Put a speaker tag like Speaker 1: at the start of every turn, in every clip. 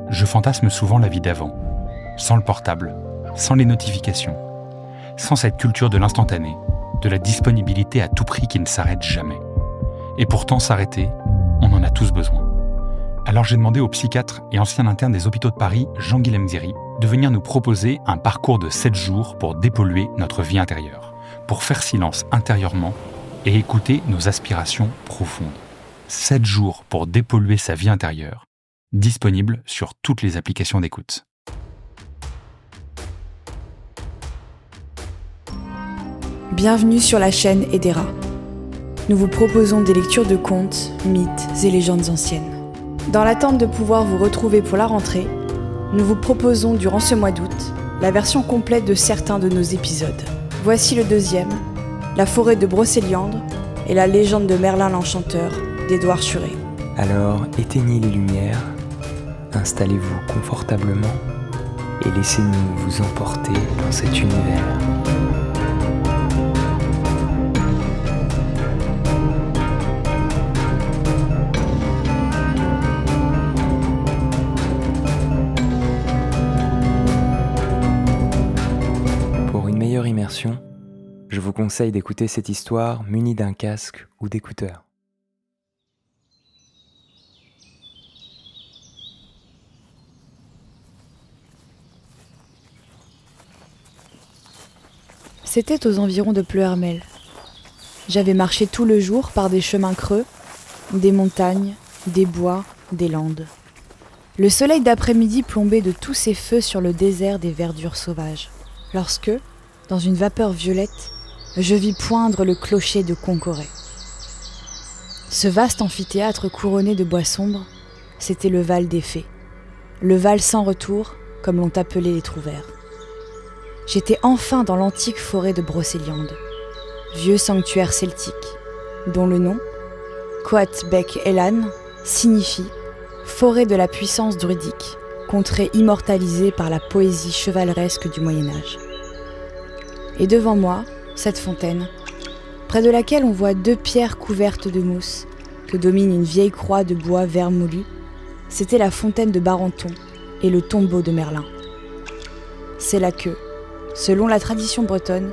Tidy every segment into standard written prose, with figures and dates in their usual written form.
Speaker 1: je fantasme souvent la vie d'avant, sans le portable, sans les notifications, sans cette culture de l'instantané, de la disponibilité à tout prix qui ne s'arrête jamais. Et pourtant s'arrêter, on en a tous besoin. Alors j'ai demandé au psychiatre et ancien interne des hôpitaux de Paris, Jean-Guilhem Ziri, de venir nous proposer un parcours de 7 jours pour dépolluer notre vie intérieure, pour faire silence intérieurement et écouter nos aspirations profondes. 7 jours pour dépolluer sa vie intérieure, disponible sur toutes les applications d'écoute.
Speaker 2: Bienvenue sur la chaîne Edera. Nous vous proposons des lectures de contes, mythes et légendes anciennes. Dans l'attente de pouvoir vous retrouver pour la rentrée, nous vous proposons durant ce mois d'août la version complète de certains de nos épisodes. Voici le 2e, La forêt de Brocéliande et la légende de Merlin l'Enchanteur d'Édouard Churet.
Speaker 3: Alors éteignez les lumières, installez-vous confortablement et laissez-nous vous emporter dans cet univers. Immersion, je vous conseille d'écouter cette histoire munie d'un casque ou d'écouteurs.
Speaker 2: C'était aux environs de Pleuhermel. J'avais marché tout le jour par des chemins creux, des montagnes, des bois, des landes. Le soleil d'après-midi plombait de tous ses feux sur le désert des verdures sauvages. Lorsque, dans une vapeur violette, je vis poindre le clocher de Concoret. Ce vaste amphithéâtre couronné de bois sombres, c'était le Val des Fées. Le Val sans retour, comme l'ont appelé les trouvères. J'étais enfin dans l'antique forêt de Brocéliande, vieux sanctuaire celtique, dont le nom, Coat Bec Elan, signifie forêt de la puissance druidique, contrée immortalisée par la poésie chevaleresque du Moyen-Âge. Et devant moi, cette fontaine, près de laquelle on voit 2 pierres couvertes de mousse que domine une vieille croix de bois vermoulu, c'était la fontaine de Barenton et le tombeau de Merlin. C'est là que, selon la tradition bretonne,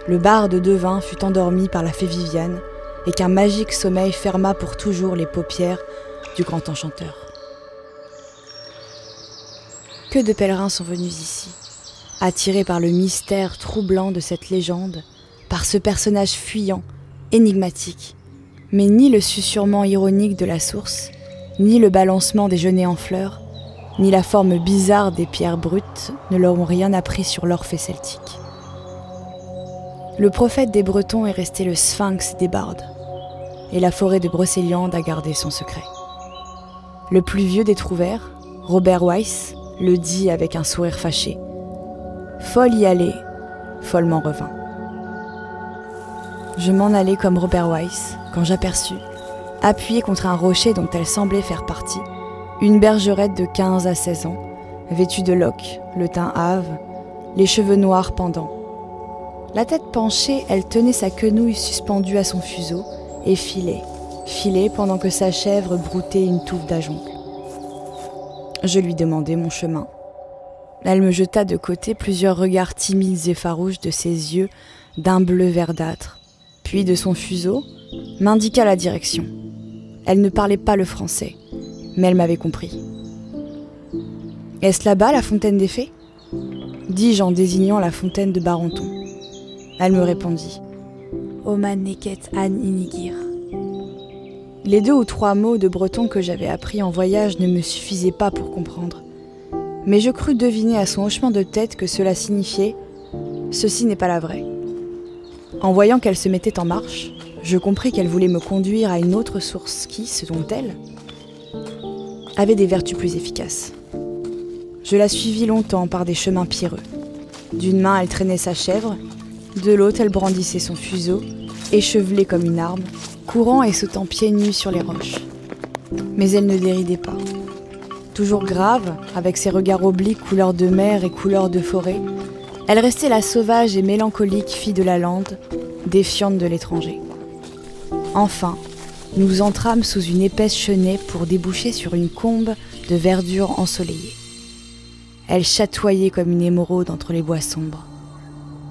Speaker 2: le barde devin fut endormi par la fée Viviane et qu'un magique sommeil ferma pour toujours les paupières du grand enchanteur. Que de pèlerins sont venus ici, attirés par le mystère troublant de cette légende, par ce personnage fuyant, énigmatique, mais ni le susurrement ironique de la source, ni le balancement des genêts en fleurs, ni la forme bizarre des pierres brutes ne leur ont rien appris sur l'orphée celtique. Le prophète des Bretons est resté le sphinx des bardes, et la forêt de Brocéliande a gardé son secret. Le plus vieux des trouvères, Robert Weiss, le dit avec un sourire fâché. Folle y aller, follement revint. Je m'en allais comme Robert Weiss quand j'aperçus, appuyée contre un rocher dont elle semblait faire partie, une bergerette de 15 à 16 ans, vêtue de loques, le teint hâve, les cheveux noirs pendants. La tête penchée, elle tenait sa quenouille suspendue à son fuseau et filait pendant que sa chèvre broutait une touffe d'ajonc. Je lui demandai mon chemin. Elle me jeta de côté plusieurs regards timides et farouches de ses yeux d'un bleu verdâtre, puis de son fuseau, m'indiqua la direction. Elle ne parlait pas le français, mais elle m'avait compris. « Est-ce là-bas la fontaine des fées ?» dis-je en désignant la fontaine de Barenton. Elle me répondit « Oman neket an inigir ». Les 2 ou 3 mots de breton que j'avais appris en voyage ne me suffisaient pas pour comprendre. Mais je crus deviner à son hochement de tête que cela signifiait « Ceci n'est pas la vraie ». En voyant qu'elle se mettait en marche, je compris qu'elle voulait me conduire à une autre source qui, selon elle, avait des vertus plus efficaces. Je la suivis longtemps par des chemins pierreux. D'une main, elle traînait sa chèvre, de l'autre, elle brandissait son fuseau, échevelé comme une arme, courant et sautant pieds nus sur les roches. Mais elle ne déridait pas. Toujours grave, avec ses regards obliques couleur de mer et couleur de forêt, elle restait la sauvage et mélancolique fille de la lande, défiante de l'étranger. Enfin, nous entrâmes sous une épaisse chenaie pour déboucher sur une combe de verdure ensoleillée. Elle chatoyait comme une émeraude entre les bois sombres.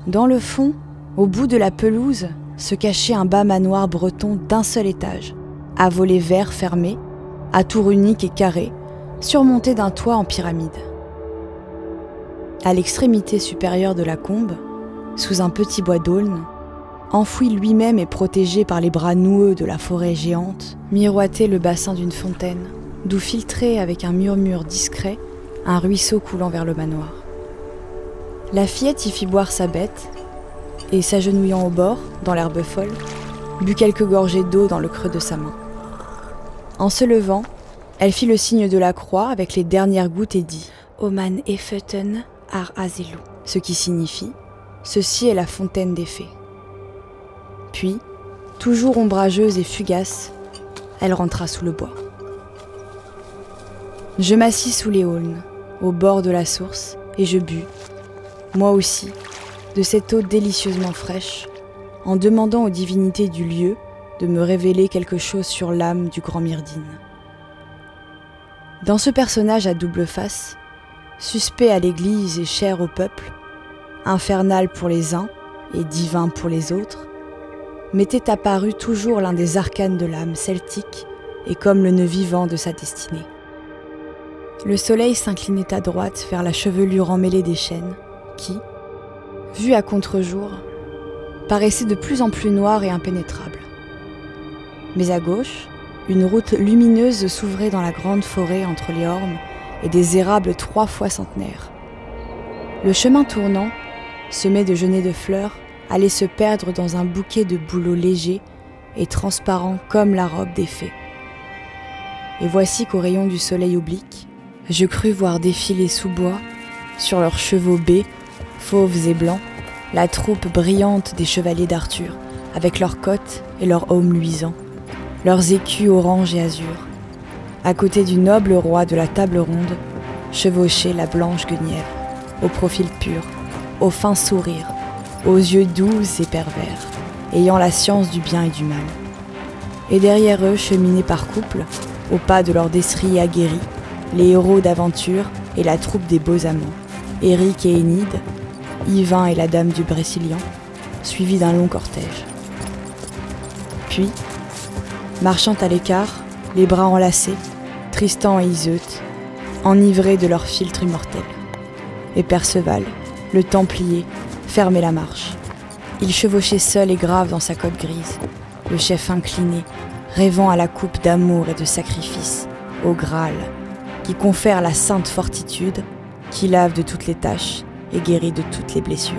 Speaker 2: Dans le fond, au bout de la pelouse, se cachait un bas manoir breton d'un seul étage, à volets verts fermés, à tour unique et carré, surmonté d'un toit en pyramide. À l'extrémité supérieure de la combe, sous un petit bois d'aulne, enfoui lui-même et protégé par les bras noueux de la forêt géante, miroitait le bassin d'une fontaine, d'où filtrait avec un murmure discret un ruisseau coulant vers le manoir. La fillette y fit boire sa bête, et s'agenouillant au bord, dans l'herbe folle, but quelques gorgées d'eau dans le creux de sa main. En se levant, elle fit le signe de la croix avec les dernières gouttes et dit « Oman efeten ar azelu », ce qui signifie « Ceci est la fontaine des fées ». Puis, toujours ombrageuse et fugace, elle rentra sous le bois. Je m'assis sous les aulnes, au bord de la source, et je bus, moi aussi, de cette eau délicieusement fraîche, en demandant aux divinités du lieu de me révéler quelque chose sur l'âme du grand Myrdine. Dans ce personnage à double face, suspect à l'Église et cher au peuple, infernal pour les uns et divin pour les autres, m'était apparu toujours l'un des arcanes de l'âme celtique et comme le nœud vivant de sa destinée. Le soleil s'inclinait à droite vers la chevelure emmêlée des chênes, qui, vue à contre-jour, paraissait de plus en plus noire et impénétrable. Mais à gauche, une route lumineuse s'ouvrait dans la grande forêt entre les ormes et des érables 3 fois centenaires. Le chemin tournant, semé de genêts de fleurs, allait se perdre dans un bouquet de bouleaux légers et transparents comme la robe des fées. Et voici qu'au rayon du soleil oblique, je crus voir défiler sous bois, sur leurs chevaux bais, fauves et blancs, la troupe brillante des chevaliers d'Arthur, avec leurs cottes et leurs aumes luisants, leurs écus orange et azur. À côté du noble roi de la table ronde, chevauchait la blanche Guenièvre, au profil pur, au fin sourire, aux yeux doux et pervers, ayant la science du bien et du mal. Et derrière eux cheminaient par couple, au pas de leurs destriers aguerris, les héros d'aventure et la troupe des beaux amants, Éric et Énide, Yvain et la dame du Brécilian, suivis d'un long cortège. Puis, marchant à l'écart, les bras enlacés, Tristan et Iseut, enivrés de leur philtre immortel. Et Perceval, le Templier, fermait la marche. Il chevauchait seul et grave dans sa cotte grise, le chef incliné, rêvant à la coupe d'amour et de sacrifice, au Graal, qui confère la sainte fortitude, qui lave de toutes les taches et guérit de toutes les blessures.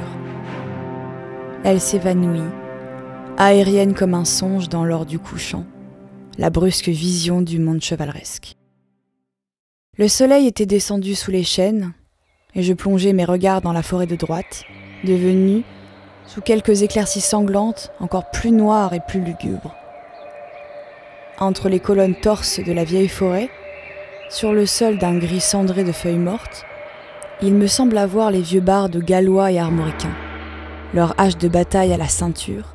Speaker 2: Elle s'évanouit, aérienne comme un songe dans l'or du couchant, la brusque vision du monde chevaleresque. Le soleil était descendu sous les chênes, et je plongeais mes regards dans la forêt de droite, devenue, sous quelques éclaircies sanglantes, encore plus noire et plus lugubre. Entre les colonnes torses de la vieille forêt, sur le sol d'un gris cendré de feuilles mortes, il me semble avoir les vieux bardes gallois et armoricains, leurs haches de bataille à la ceinture,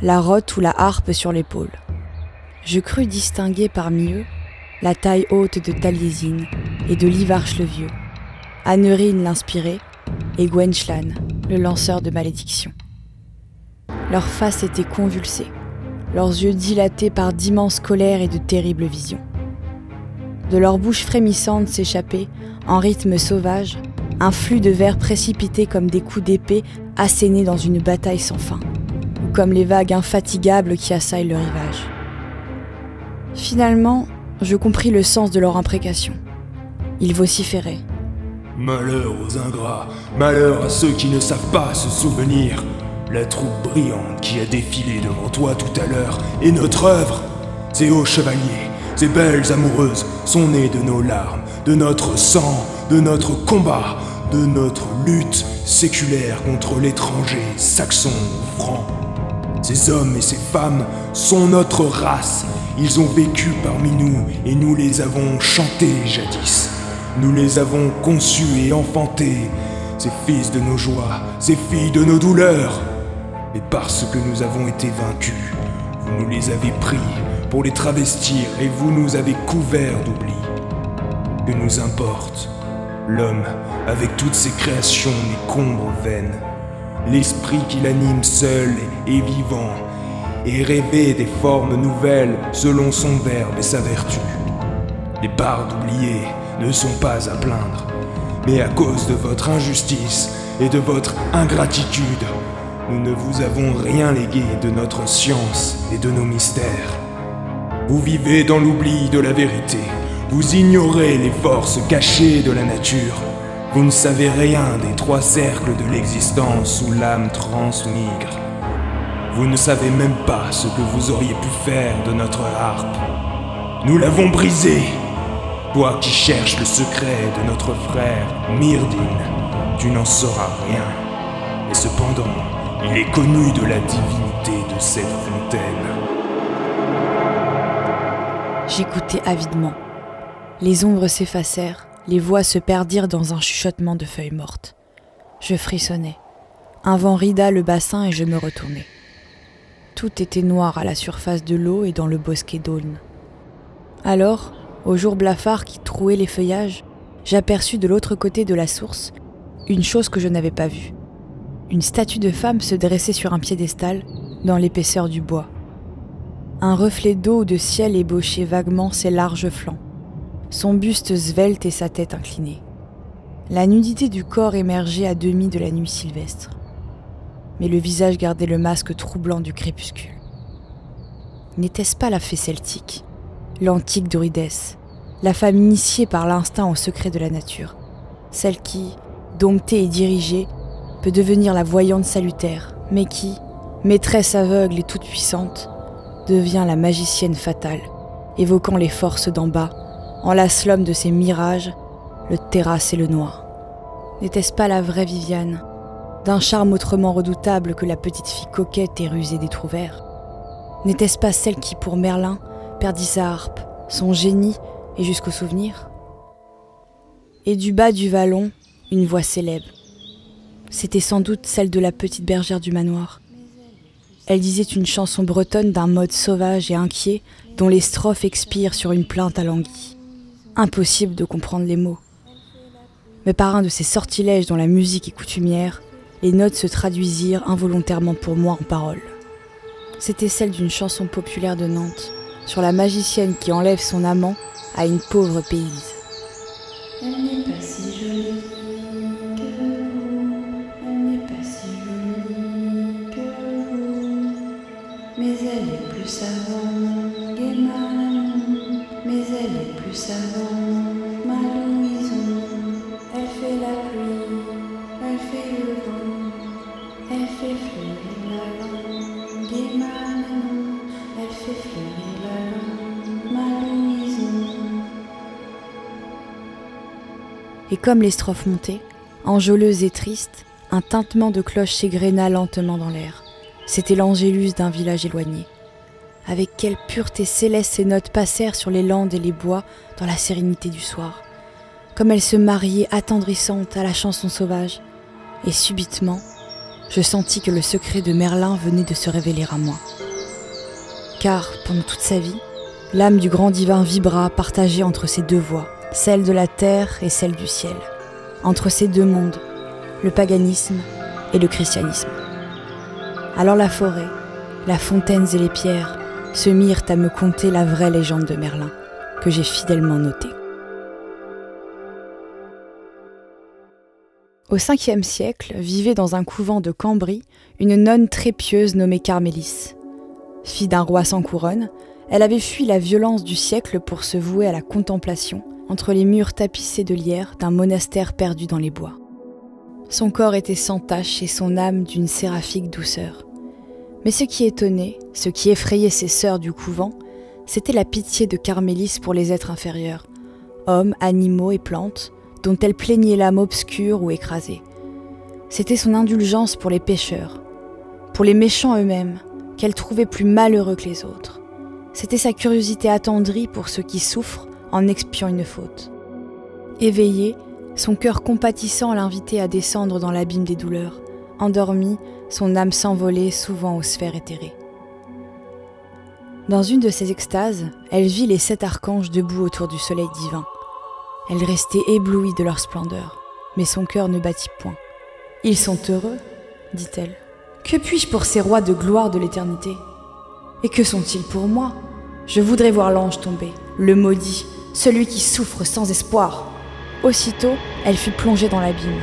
Speaker 2: la rotte ou la harpe sur l'épaule. Je crus distinguer parmi eux la taille haute de Taliesin et de Livarche le Vieux, Annerine l'inspiré et Gwenchlan, le lanceur de malédictions. Leurs faces étaient convulsées, leurs yeux dilatés par d'immenses colères et de terribles visions. De leurs bouches frémissantes s'échappait, en rythme sauvage, un flux de vers précipités comme des coups d'épée assénés dans une bataille sans fin, ou comme les vagues infatigables qui assaillent le rivage. Finalement, je compris le sens de leur imprécation. Ils vociféraient.
Speaker 4: Malheur aux ingrats, malheur à ceux qui ne savent pas se souvenir. La troupe brillante qui a défilé devant toi tout à l'heure est notre œuvre. Ces hauts chevaliers, ces belles amoureuses sont nées de nos larmes, de notre sang, de notre combat, de notre lutte séculaire contre l'étranger, saxon ou franc. Ces hommes et ces femmes sont notre race. Ils ont vécu parmi nous et nous les avons chantés jadis. Nous les avons conçus et enfantés, ces fils de nos joies, ces filles de nos douleurs. Et parce que nous avons été vaincus, vous nous les avez pris pour les travestir et vous nous avez couverts d'oubli. Que nous importe? L'homme, avec toutes ses créations, n'écombre vaines. L'esprit qui l'anime seul est vivant, et rêver des formes nouvelles selon son verbe et sa vertu. Les parts oubliées ne sont pas à plaindre, mais à cause de votre injustice et de votre ingratitude, nous ne vous avons rien légué de notre science et de nos mystères. Vous vivez dans l'oubli de la vérité, vous ignorez les forces cachées de la nature, vous ne savez rien des 3 cercles de l'existence où l'âme transmigre. Vous ne savez même pas ce que vous auriez pu faire de notre harpe. Nous l'avons brisée. Toi qui cherches le secret de notre frère Myrdin, tu n'en sauras rien. Et cependant, il est connu de la divinité de cette fontaine.
Speaker 2: J'écoutais avidement. Les ombres s'effacèrent, les voix se perdirent dans un chuchotement de feuilles mortes. Je frissonnais. Un vent rida le bassin et je me retournai. Tout était noir à la surface de l'eau et dans le bosquet d'aulnes. Alors, au jour blafard qui trouait les feuillages, j'aperçus de l'autre côté de la source une chose que je n'avais pas vue. Une statue de femme se dressait sur un piédestal dans l'épaisseur du bois. Un reflet d'eau ou de ciel ébauchait vaguement ses larges flancs, son buste svelte et sa tête inclinée. La nudité du corps émergeait à demi de la nuit sylvestre. Mais le visage gardait le masque troublant du crépuscule. N'était-ce pas la fée celtique, l'antique Druidesse, la femme initiée par l'instinct au secret de la nature, celle qui, domptée et dirigée, peut devenir la voyante salutaire, mais qui, maîtresse aveugle et toute puissante, devient la magicienne fatale, évoquant les forces d'en bas, enlace l'homme de ses mirages, le terrasse et le noie. N'était-ce pas la vraie Viviane, d'un charme autrement redoutable que la petite fille coquette et rusée des Trouvères? N'était-ce pas celle qui, pour Merlin, perdit sa harpe, son génie et jusqu'au souvenir? Et du bas du vallon, une voix célèbre. C'était sans doute celle de la petite bergère du manoir. Elle disait une chanson bretonne d'un mode sauvage et inquiet dont les strophes expirent sur une plainte alanguie. Impossible de comprendre les mots. Mais par un de ces sortilèges dont la musique est coutumière, les notes se traduisirent involontairement pour moi en paroles. C'était celle d'une chanson populaire de Nantes, sur la magicienne qui enlève son amant à une pauvre payse.
Speaker 5: Elle n'est pas si jolie que vous, elle n'est pas si jolie que vous, mais elle est plus savante, Guémane, mais elle est plus savante, ma Louison. Elle fait la pluie, elle fait le vent, elle fait fleurir la langue, Guémane, elle fait fleurir la langue, ma Louison.
Speaker 2: Et comme les strophes montaient, enjôleuses et tristes, un tintement de cloche s'égrena lentement dans l'air. C'était l'angélus d'un village éloigné. Avec quelle pureté céleste ces notes passèrent sur les landes et les bois dans la sérénité du soir, comme elles se mariaient attendrissantes à la chanson sauvage. Et subitement, je sentis que le secret de Merlin venait de se révéler à moi. Car, pendant toute sa vie, l'âme du grand divin vibra partagée entre ces deux voies, celle de la terre et celle du ciel, entre ces deux mondes, le paganisme et le christianisme. Alors la forêt, la fontaine et les pierres se mirent à me conter la vraie légende de Merlin, que j'ai fidèlement notée. Au 5e siècle, vivait dans un couvent de Cambry une nonne très pieuse nommée Carmélis. Fille d'un roi sans couronne, elle avait fui la violence du siècle pour se vouer à la contemplation entre les murs tapissés de lierre d'un monastère perdu dans les bois. Son corps était sans tache et son âme d'une séraphique douceur. Mais ce qui étonnait, ce qui effrayait ses sœurs du couvent, c'était la pitié de Carmélis pour les êtres inférieurs, hommes, animaux et plantes, dont elle plaignait l'âme obscure ou écrasée. C'était son indulgence pour les pécheurs, pour les méchants eux-mêmes, qu'elle trouvait plus malheureux que les autres. C'était sa curiosité attendrie pour ceux qui souffrent en expiant une faute. Éveillé, son cœur compatissant l'invitait à descendre dans l'abîme des douleurs. Endormi, son âme s'envolait souvent aux sphères éthérées. Dans une de ses extases, elle vit les 7 archanges debout autour du soleil divin. Elle restait éblouie de leur splendeur, mais son cœur ne battit point. « Ils sont heureux, dit-elle. Que puis-je pour ces rois de gloire de l'éternité? Et que sont-ils pour moi? Je voudrais voir l'ange tomber, le maudit, celui qui souffre sans espoir. » Aussitôt, elle fut plongée dans l'abîme.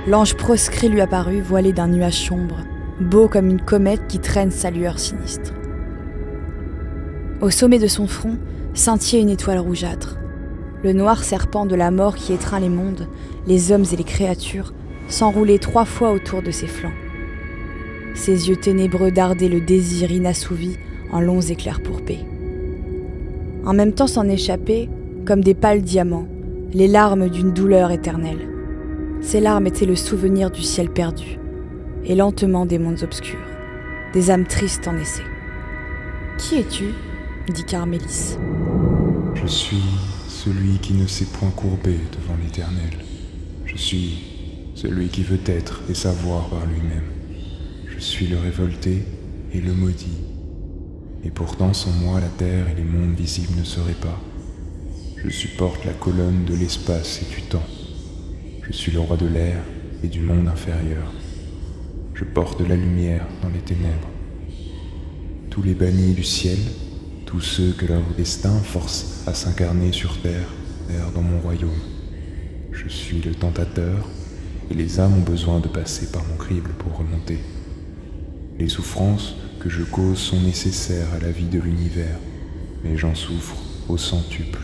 Speaker 2: L'ange proscrit lui apparut, voilé d'un nuage sombre, beau comme une comète qui traîne sa lueur sinistre. Au sommet de son front scintillait une étoile rougeâtre. Le noir serpent de la mort qui étreint les mondes, les hommes et les créatures, s'enroulait 3 fois autour de ses flancs. Ses yeux ténébreux dardaient le désir inassouvi en longs éclairs pourpés. En même temps s'en échappaient, comme des pâles diamants, les larmes d'une douleur éternelle. Ces larmes étaient le souvenir du ciel perdu, et lentement des mondes obscurs. Des âmes tristes en naissaient. « Qui es-tu » dit Carmélis.
Speaker 4: « Je suis celui qui ne s'est point courbé devant l'Éternel. Je suis celui qui veut être et savoir par lui-même. Je suis le révolté et le maudit. Et pourtant sans moi la terre et les mondes visibles ne seraient pas. Je supporte la colonne de l'espace et du temps. Je suis le roi de l'air et du monde inférieur. Je porte la lumière dans les ténèbres. Tous les bannis du ciel, tous ceux que leur destin force à s'incarner sur terre, errent dans mon royaume. Je suis le tentateur, et les âmes ont besoin de passer par mon crible pour remonter. Les souffrances que je cause sont nécessaires à la vie de l'univers, mais j'en souffre au centuple.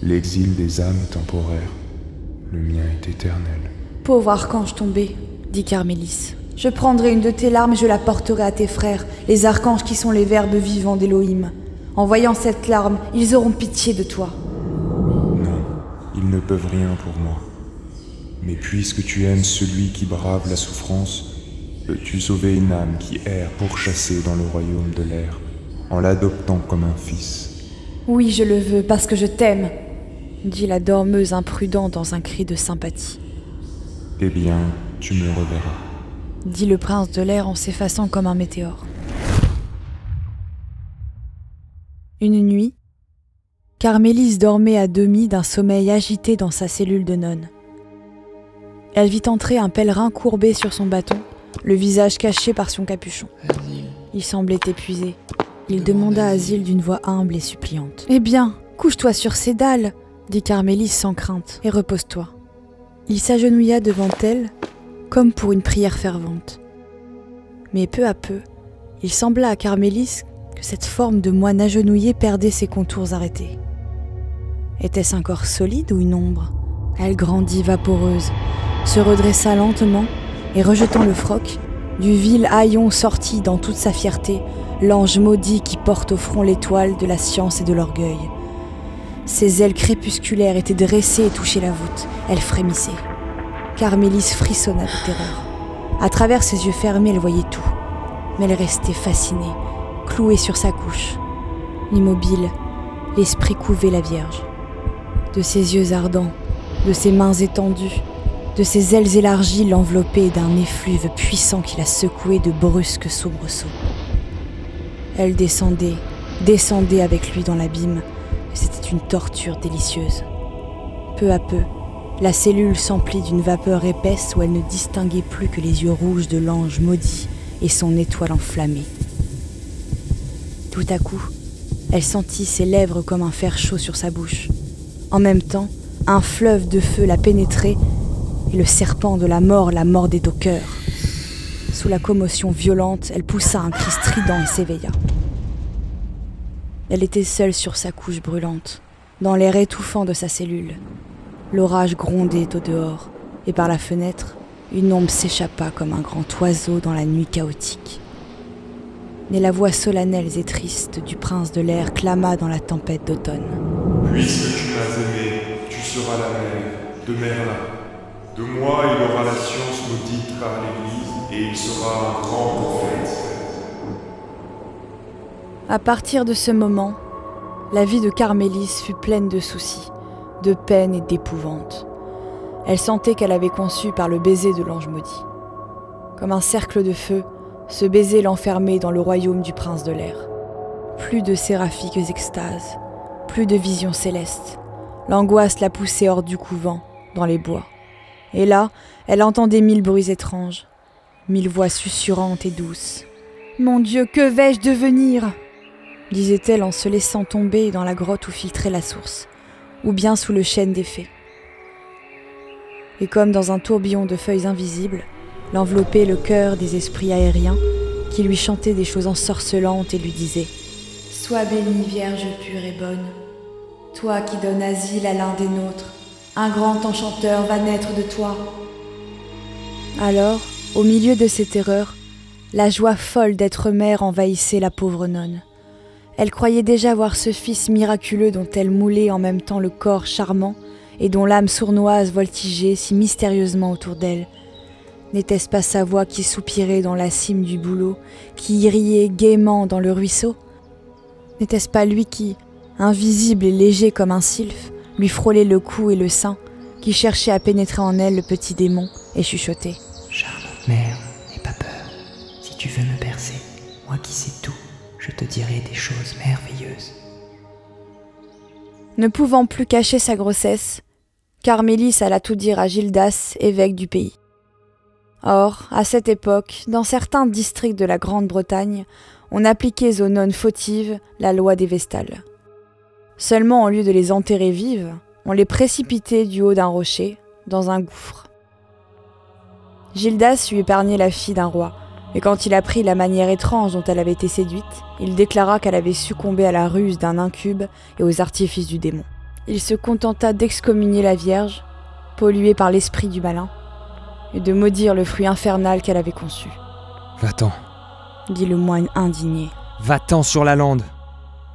Speaker 4: L'exil des âmes est temporaire, le mien est éternel.
Speaker 2: « Pauvre archange tombé, dit Carmélis, je prendrai une de tes larmes et je la porterai à tes frères, les archanges qui sont les verbes vivants d'Élohim. En voyant cette larme, ils auront pitié de toi. »
Speaker 4: Non, ils ne peuvent rien pour moi. Mais puisque tu aimes celui qui brave la souffrance, peux-tu sauver une âme qui erre pourchassée dans le royaume de l'air, en l'adoptant comme un fils?
Speaker 2: « Oui, je le veux, parce que je t'aime, » dit la dormeuse imprudente dans un cri de sympathie.
Speaker 4: « Eh bien, tu me reverras, »
Speaker 2: dit le prince de l'air en s'effaçant comme un météore. Une nuit, Carmélis dormait à demi d'un sommeil agité dans sa cellule de nonne. Elle vit entrer un pèlerin courbé sur son bâton, le visage caché par son capuchon. Il semblait épuisé. Il demanda asile d'une voix humble et suppliante. « Eh bien, couche-toi sur ces dalles, » dit Carmélis sans crainte, « et repose-toi. » Il s'agenouilla devant elle, comme pour une prière fervente. Mais peu à peu, il sembla à Carmélis que cette forme de moine agenouillé perdait ses contours arrêtés. Était-ce un corps solide ou une ombre? Elle grandit vaporeuse, se redressa lentement et rejetant le froc, du vil haillon sortit dans toute sa fierté l'ange maudit qui porte au front l'étoile de la science et de l'orgueil. Ses ailes crépusculaires étaient dressées et touchaient la voûte. Elle frémissait. Carmélis frissonna de terreur. À travers ses yeux fermés, elle voyait tout. Mais elle restait fascinée, clouée sur sa couche. Immobile, l'esprit couvait la Vierge. De ses yeux ardents, de ses mains étendues, de ses ailes élargies l'enveloppaient d'un effluve puissant qui la secouait de brusques soubresauts. Elle descendait avec lui dans l'abîme, et c'était une torture délicieuse. Peu à peu, la cellule s'emplit d'une vapeur épaisse où elle ne distinguait plus que les yeux rouges de l'ange maudit et son étoile enflammée. Tout à coup, elle sentit ses lèvres comme un fer chaud sur sa bouche. En même temps, un fleuve de feu la pénétrait et le serpent de la mort la mordait au cœur. Sous la commotion violente, elle poussa un cri strident et s'éveilla. Elle était seule sur sa couche brûlante, dans l'air étouffant de sa cellule. L'orage grondait au dehors, et par la fenêtre, une ombre s'échappa comme un grand oiseau dans la nuit chaotique. Mais la voix solennelle et triste du prince de l'air clama dans la tempête d'automne.
Speaker 6: « Puisque tu m'as aimé, tu seras la mère de Merlin. De moi, il aura la science maudite par l'Église, et il sera un grand prophète. »
Speaker 2: À partir de ce moment, la vie de Carmélis fut pleine de soucis, de peine et d'épouvante. Elle sentait qu'elle avait conçu par le baiser de l'ange maudit. Comme un cercle de feu, ce baiser l'enfermait dans le royaume du prince de l'air. Plus de séraphiques extases, plus de visions célestes. L'angoisse la poussait hors du couvent, dans les bois. Et là, elle entendait 1000 bruits étranges, 1000 voix susurrantes et douces. « Mon Dieu, que vais-je devenir ?» disait-elle en se laissant tomber dans la grotte où filtrait la source, ou bien sous le chêne des fées. Et comme dans un tourbillon de feuilles invisibles, l'enveloppait le cœur des esprits aériens qui lui chantaient des choses ensorcelantes et lui disaient «
Speaker 5: Sois bénie, Vierge pure et bonne, toi qui donnes asile à l'un des nôtres, un grand enchanteur va naître de toi. »
Speaker 2: Alors, au milieu de ces terreurs, la joie folle d'être mère envahissait la pauvre nonne. Elle croyait déjà voir ce fils miraculeux dont elle moulait en même temps le corps charmant et dont l'âme sournoise voltigeait si mystérieusement autour d'elle. N'était-ce pas sa voix qui soupirait dans la cime du bouleau, qui riait gaiement dans le ruisseau? N'était-ce pas lui qui, invisible et léger comme un sylphe, lui frôlait le cou et le sein, qui cherchait à pénétrer en elle le petit démon et chuchotait «
Speaker 3: Charmante mère, n'aie pas peur. Si tu veux me bercer, moi qui sais tout, je te dirai des choses merveilleuses. »
Speaker 2: Ne pouvant plus cacher sa grossesse, Carmélis alla tout dire à Gildas, évêque du pays. Or, à cette époque, dans certains districts de la Grande-Bretagne, on appliquait aux nonnes fautives la loi des Vestales. Seulement, au lieu de les enterrer vives, on les précipitait du haut d'un rocher, dans un gouffre. Gildas lui épargnait la fille d'un roi, et quand il apprit la manière étrange dont elle avait été séduite, il déclara qu'elle avait succombé à la ruse d'un incube et aux artifices du démon. Il se contenta d'excommunier la Vierge, polluée par l'esprit du malin, et de maudire le fruit infernal qu'elle avait conçu.
Speaker 7: « Va-t'en »,
Speaker 2: dit le moine indigné.
Speaker 7: « Va-t'en sur la lande,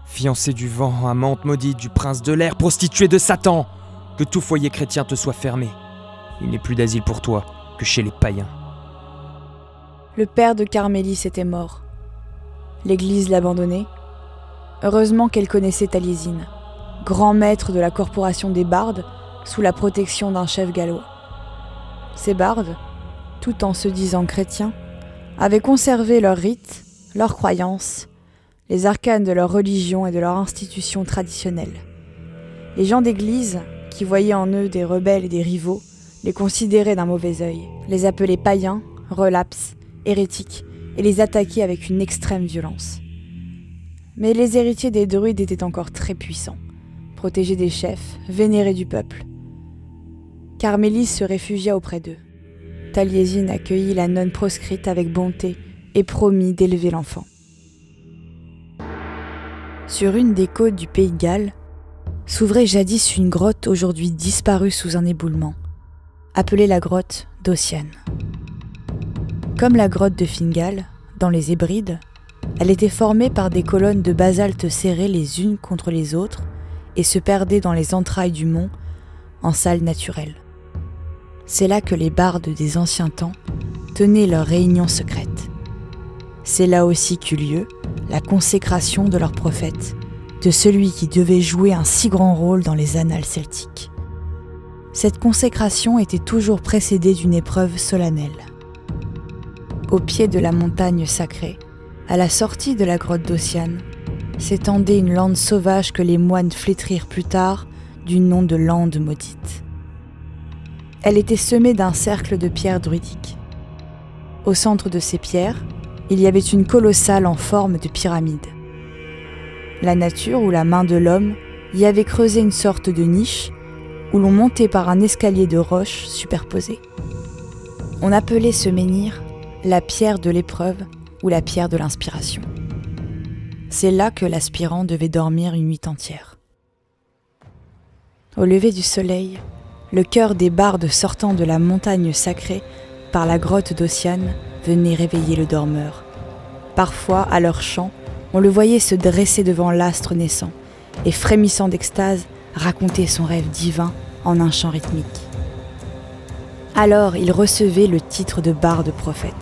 Speaker 7: fiancée du vent, amante maudite du prince de l'air, prostituée de Satan, que tout foyer chrétien te soit fermé. Il n'est plus d'asile pour toi que chez les païens. »
Speaker 2: Le père de Carmélis était mort. L'église l'abandonnait. Heureusement qu'elle connaissait Taliesin, grand maître de la corporation des bardes, sous la protection d'un chef gallois. Ces bardes, tout en se disant chrétiens, avaient conservé leurs rites, leurs croyances, les arcanes de leur religion et de leur institution traditionnelle. Les gens d'église, qui voyaient en eux des rebelles et des rivaux, les considéraient d'un mauvais œil, les appelaient païens, relapses, hérétiques, et les attaquaient avec une extrême violence. Mais les héritiers des druides étaient encore très puissants, protégés des chefs, vénérés du peuple. Carmélis se réfugia auprès d'eux. Taliesin accueillit la nonne proscrite avec bonté et promit d'élever l'enfant. Sur une des côtes du pays de Galles, s'ouvrait jadis une grotte aujourd'hui disparue sous un éboulement, appelée la grotte d'Ossian. Comme la grotte de Fingal, dans les Hébrides, elle était formée par des colonnes de basalte serrées les unes contre les autres et se perdait dans les entrailles du mont en salle naturelle. C'est là que les bardes des anciens temps tenaient leurs réunions secrètes. C'est là aussi qu'eut lieu la consécration de leur prophète, de celui qui devait jouer un si grand rôle dans les annales celtiques. Cette consécration était toujours précédée d'une épreuve solennelle. Au pied de la montagne sacrée, à la sortie de la grotte d'Ossian, s'étendait une lande sauvage que les moines flétrirent plus tard du nom de lande maudite. Elle était semée d'un cercle de pierres druidiques. Au centre de ces pierres, il y avait une colossale en forme de pyramide. La nature ou la main de l'homme y avait creusé une sorte de niche où l'on montait par un escalier de roches superposées. On appelait ce menhir la pierre de l'épreuve ou la pierre de l'inspiration. C'est là que l'aspirant devait dormir une nuit entière. Au lever du soleil, le chœur des bardes sortant de la montagne sacrée par la grotte d'Ossian venait réveiller le dormeur. Parfois, à leur chant, on le voyait se dresser devant l'astre naissant et, frémissant d'extase, raconter son rêve divin en un chant rythmique. Alors, il recevait le titre de barde prophète.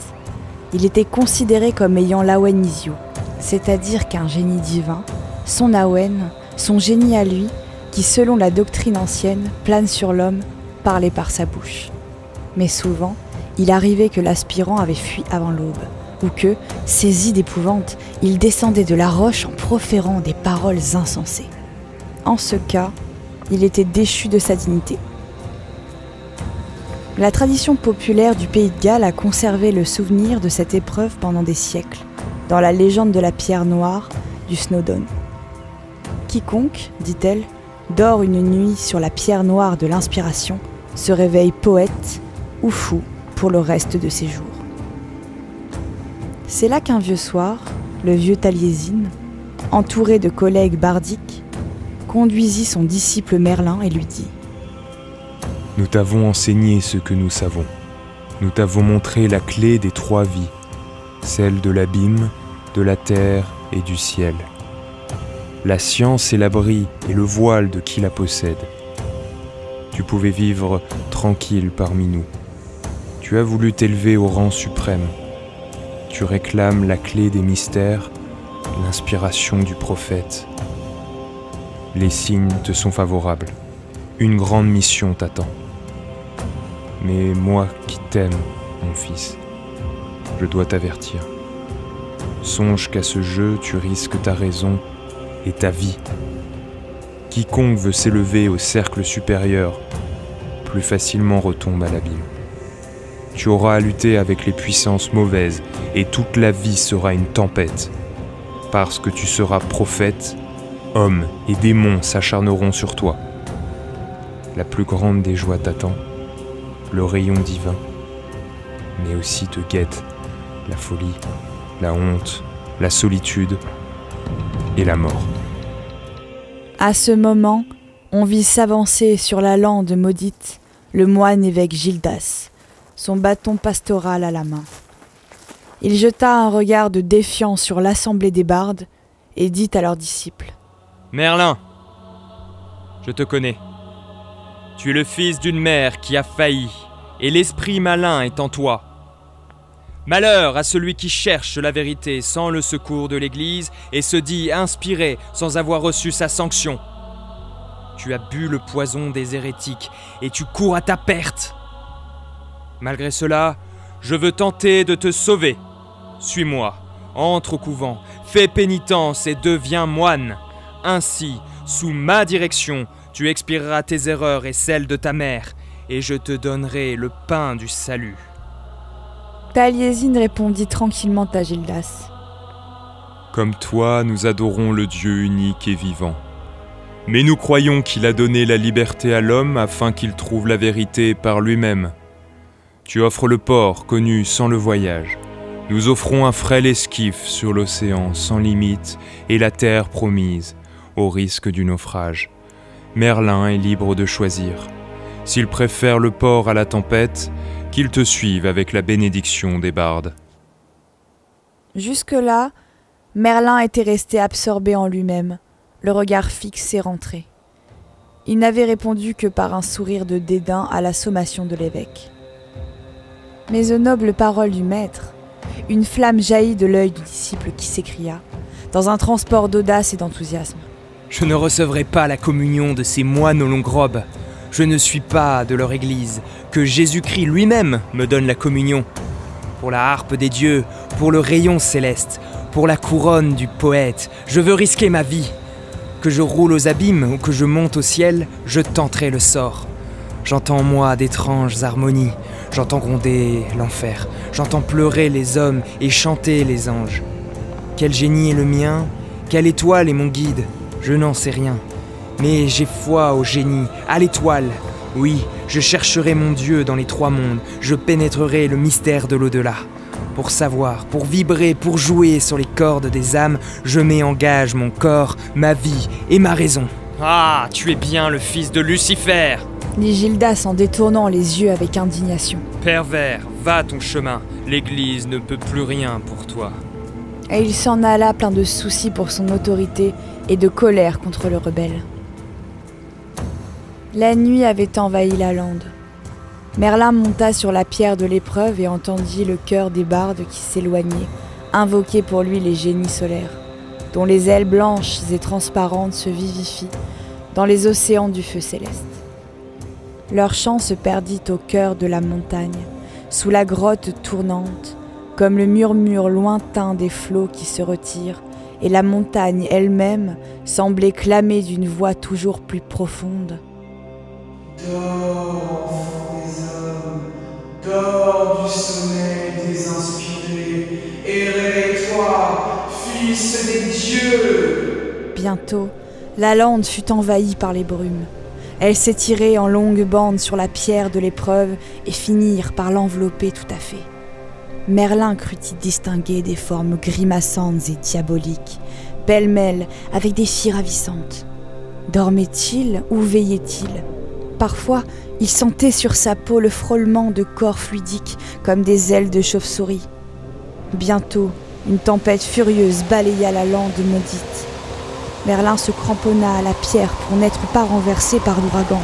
Speaker 2: Il était considéré comme ayant l'Awen Isio, c'est-à-dire qu'un génie divin, son Awen, son génie à lui, qui, selon la doctrine ancienne, plane sur l'homme, parlait par sa bouche. Mais souvent, il arrivait que l'aspirant avait fui avant l'aube, ou que, saisi d'épouvante, il descendait de la roche en proférant des paroles insensées. En ce cas, Il était déchu de sa dignité. La tradition populaire du pays de Galles a conservé le souvenir de cette épreuve pendant des siècles, dans la légende de la pierre noire du Snowdon. Quiconque, dit-elle, dort une nuit sur la pierre noire de l'inspiration se réveille poète ou fou pour le reste de ses jours. C'est là qu'un vieux soir, le vieux Taliesin, entouré de collègues bardiques, conduisit son disciple Merlin et lui dit :
Speaker 6: Nous t'avons enseigné ce que nous savons. Nous t'avons montré la clé des 3 vies, celle de l'abîme, de la terre et du ciel. La science est l'abri et le voile de qui la possède. Tu pouvais vivre tranquille parmi nous. Tu as voulu t'élever au rang suprême. Tu réclames la clé des mystères, l'inspiration du prophète. Les signes te sont favorables. Une grande mission t'attend. Mais moi qui t'aime, mon fils, je dois t'avertir. Songe qu'à ce jeu, tu risques ta raison et ta vie. Quiconque veut s'élever au cercle supérieur, plus facilement retombe à l'abîme. Tu auras à lutter avec les puissances mauvaises et toute la vie sera une tempête. Parce que tu seras prophète, hommes et démons s'acharneront sur toi. La plus grande des joies t'attend, le rayon divin, mais aussi te guette la folie, la honte, la solitude et la mort.
Speaker 2: À ce moment, on vit s'avancer sur la lande maudite le moine évêque Gildas, son bâton pastoral à la main. Il jeta un regard de défiance sur l'assemblée des bardes et dit à leurs disciples :
Speaker 7: Merlin, je te connais. Tu es le fils d'une mère qui a failli, et l'esprit malin est en toi. Malheur à celui qui cherche la vérité sans le secours de l'Église et se dit inspiré sans avoir reçu sa sanction. Tu as bu le poison des hérétiques et tu cours à ta perte. Malgré cela, je veux tenter de te sauver. Suis-moi, entre au couvent, fais pénitence et deviens moine. Ainsi, sous ma direction, tu expieras tes erreurs et celles de ta mère, et je te donnerai le pain du salut.
Speaker 2: Taliesin répondit tranquillement à Gildas :
Speaker 6: Comme toi, nous adorons le Dieu unique et vivant. Mais nous croyons qu'il a donné la liberté à l'homme afin qu'il trouve la vérité par lui-même. Tu offres le port connu sans le voyage. Nous offrons un frêle esquif sur l'océan sans limite et la terre promise, au risque du naufrage. Merlin est libre de choisir. S'il préfère le port à la tempête, qu'il te suive avec la bénédiction des bardes.
Speaker 2: Jusque-là, Merlin était resté absorbé en lui-même, le regard fixe et rentré. Il n'avait répondu que par un sourire de dédain à la sommation de l'évêque. Mais aux nobles paroles du maître, une flamme jaillit de l'œil du disciple qui s'écria, dans un transport d'audace et d'enthousiasme :
Speaker 7: Je ne recevrai pas la communion de ces moines aux longues robes. Je ne suis pas de leur église, que Jésus-Christ lui-même me donne la communion. Pour la harpe des dieux, pour le rayon céleste, pour la couronne du poète, je veux risquer ma vie. Que je roule aux abîmes ou que je monte au ciel, je tenterai le sort. J'entends en moi d'étranges harmonies, j'entends gronder l'enfer, j'entends pleurer les hommes et chanter les anges. Quel génie est le mien? Quelle étoile est mon guide? Je n'en sais rien. Mais j'ai foi au génie, à l'étoile. Oui, je chercherai mon Dieu dans les 3 mondes, je pénétrerai le mystère de l'au-delà. Pour savoir, pour vibrer, pour jouer sur les cordes des âmes, je mets en gage mon corps, ma vie et ma raison. Ah, tu es bien le fils de Lucifer!
Speaker 2: dit Gildas en détournant les yeux avec indignation.
Speaker 7: Pervers, va ton chemin, l'Église ne peut plus rien pour toi.
Speaker 2: Et il s'en alla plein de soucis pour son autorité et de colère contre le rebelle. La nuit avait envahi la lande. Merlin monta sur la pierre de l'épreuve et entendit le chœur des bardes qui s'éloignaient, invoquer pour lui les génies solaires, dont les ailes blanches et transparentes se vivifient dans les océans du feu céleste. Leur chant se perdit au cœur de la montagne, sous la grotte tournante, comme le murmure lointain des flots qui se retirent et la montagne elle-même semblait clamer d'une voix toujours plus profonde.
Speaker 8: Dors, enfant des hommes, dors du sommeil désinspiré, et réveille-toi, fils des dieux.
Speaker 2: Bientôt, la lande fut envahie par les brumes. Elles s'étiraient en longues bandes sur la pierre de l'épreuve et finirent par l'envelopper tout à fait. Merlin crut y distinguer des formes grimaçantes et diaboliques, pêle-mêle avec des filles ravissantes. Dormait-il ou veillait-il ? Parfois, il sentait sur sa peau le frôlement de corps fluidiques comme des ailes de chauve-souris. Bientôt, une tempête furieuse balaya la lande maudite. Merlin se cramponna à la pierre pour n'être pas renversé par l'ouragan.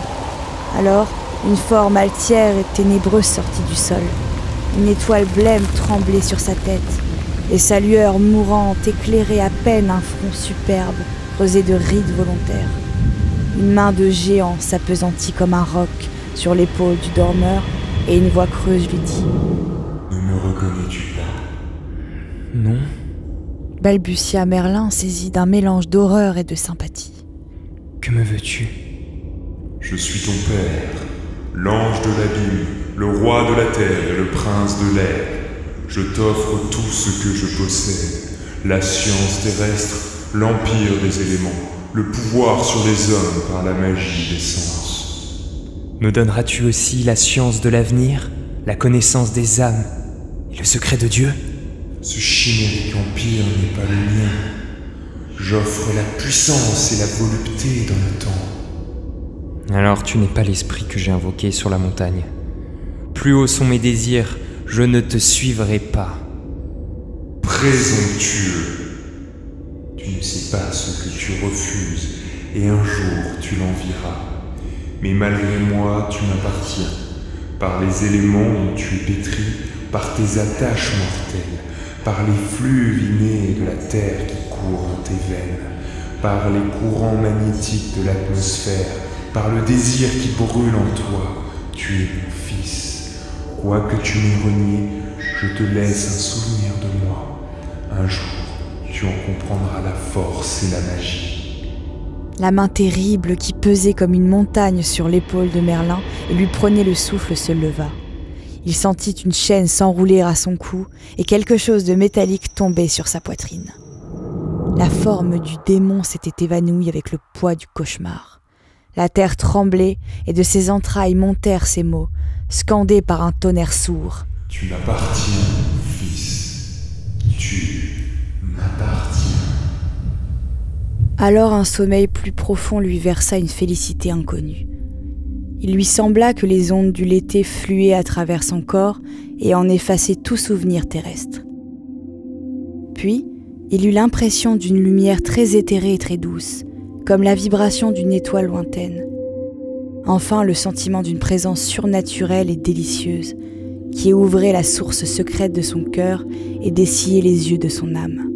Speaker 2: Alors, une forme altière et ténébreuse sortit du sol. Une étoile blême tremblait sur sa tête, et sa lueur mourante éclairait à peine un front superbe, creusé de rides volontaires. Une main de géant s'appesantit comme un roc sur l'épaule du dormeur, et une voix creuse lui dit «
Speaker 4: Ne me reconnais-tu pas ? »
Speaker 3: Non.
Speaker 2: Balbutia Merlin, saisi d'un mélange d'horreur et de sympathie.
Speaker 3: Que me veux-tu ?
Speaker 4: Je suis ton père, l'ange de l'abîme, le roi de la terre et le prince de l'air. Je t'offre tout ce que je possède, la science terrestre, l'empire des éléments, le pouvoir sur les hommes par la magie des sens.
Speaker 3: Me donneras-tu aussi la science de l'avenir, la connaissance des âmes et le secret de Dieu ?
Speaker 4: Ce chimérique empire n'est pas le mien. J'offre la puissance et la volupté dans le temps.
Speaker 3: Alors tu n'es pas l'esprit que j'ai invoqué sur la montagne. Plus hauts sont mes désirs, je ne te suivrai pas.
Speaker 4: Présomptueux. Tu ne sais pas ce que tu refuses, et un jour tu l'envieras. Mais malgré moi, tu m'appartiens. Par les éléments dont tu es pétri, par tes attaches mortelles, par les flux innés de la terre qui courent dans tes veines, par les courants magnétiques de l'atmosphère, par le désir qui brûle en toi, tu es mon fils. Quoi que tu m'aies renié, je te laisse un souvenir de moi. Un jour, tu en comprendras la force et la magie.
Speaker 2: La main terrible qui pesait comme une montagne sur l'épaule de Merlin et lui prenait le souffle se leva. Il sentit une chaîne s'enrouler à son cou et quelque chose de métallique tomber sur sa poitrine. La forme du démon s'était évanouie avec le poids du cauchemar. La terre tremblait et de ses entrailles montèrent ces mots, scandés par un tonnerre sourd.
Speaker 4: Tu m'appartiens, fils. Tu m'appartiens.
Speaker 2: Alors un sommeil plus profond lui versa une félicité inconnue. Il lui sembla que les ondes du l'été fluaient à travers son corps et en effaçaient tout souvenir terrestre. Puis, il eut l'impression d'une lumière très éthérée et très douce, comme la vibration d'une étoile lointaine. Enfin, le sentiment d'une présence surnaturelle et délicieuse, qui ouvrait la source secrète de son cœur et dessillait les yeux de son âme.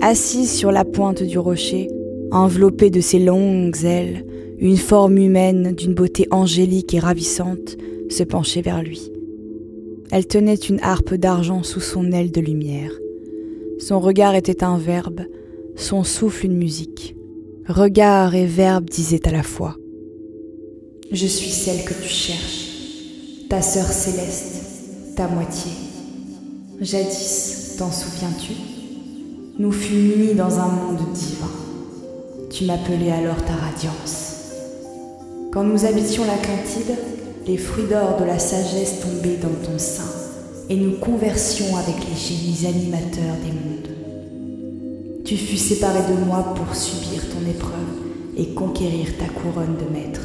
Speaker 2: Assise sur la pointe du rocher, enveloppée de ses longues ailes, une forme humaine d'une beauté angélique et ravissante se penchait vers lui. Elle tenait une harpe d'argent sous son aile de lumière. Son regard était un verbe, son souffle une musique. Regard et verbe disaient à la fois. Je suis celle que tu cherches, ta sœur céleste, ta moitié. Jadis, t'en souviens-tu ? Nous fûmes unis dans un monde divin. Tu m'appelais alors ta radiance. Quand nous habitions l'Atlantide, les fruits d'or de la sagesse tombaient dans ton sein, et nous conversions avec les génies animateurs des mondes. Tu fus séparé de moi pour subir ton épreuve et conquérir ta couronne de maître.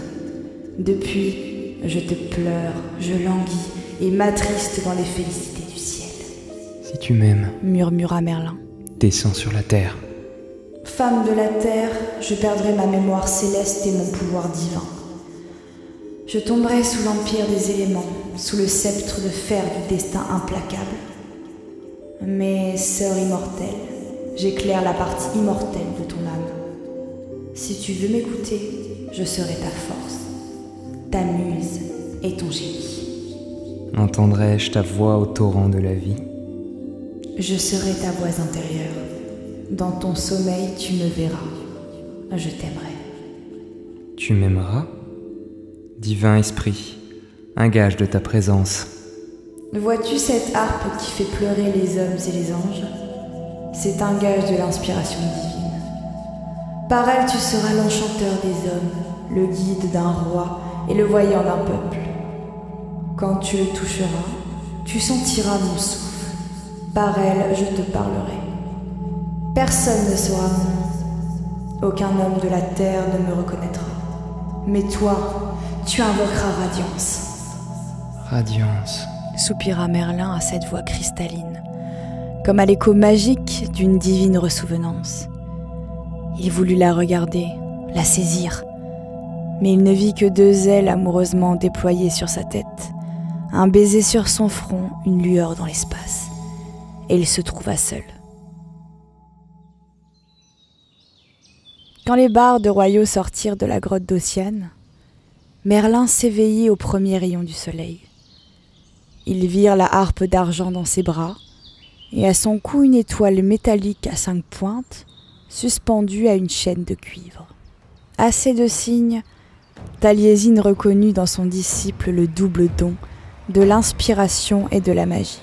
Speaker 2: Depuis, je te pleure, je languis et m'attriste dans les félicités du ciel.
Speaker 3: Si tu m'aimes,
Speaker 2: murmura Merlin,
Speaker 3: descends sur la terre.
Speaker 2: Femme de la terre, je perdrai ma mémoire céleste et mon pouvoir divin. Je tomberai sous l'empire des éléments, sous le sceptre de fer du destin implacable. Mais, sœur immortelle, j'éclaire la partie immortelle de ton âme. Si tu veux m'écouter, je serai ta force, ta muse et ton génie.
Speaker 3: Entendrai-je ta voix au torrent de la vie ?
Speaker 2: Je serai ta voix intérieure, dans ton sommeil tu me verras. Je t'aimerai.
Speaker 3: Tu m'aimeras, divin esprit, un gage de ta présence.
Speaker 2: Vois-tu cette harpe qui fait pleurer les hommes et les anges? C'est un gage de l'inspiration divine. Par elle tu seras l'enchanteur des hommes, le guide d'un roi et le voyant d'un peuple. Quand tu le toucheras, tu sentiras mon souffle. Par elle je te parlerai. Personne ne saura mon nom. Aucun homme de la terre ne me reconnaîtra. Mais toi, tu invoqueras Radiance.
Speaker 3: Radiance.
Speaker 2: Soupira Merlin à cette voix cristalline, comme à l'écho magique d'une divine ressouvenance. Il voulut la regarder, la saisir, mais il ne vit que deux ailes amoureusement déployées sur sa tête, un baiser sur son front, une lueur dans l'espace, et il se trouva seul. Quand les bardes royaux sortirent de la grotte d'Ossiane, Merlin s'éveillit au premier rayon du soleil. Ils virent la harpe d'argent dans ses bras, et à son cou une étoile métallique à 5 pointes, suspendue à une chaîne de cuivre. À ces deux signes, Taliesin reconnut dans son disciple le double don de l'inspiration et de la magie.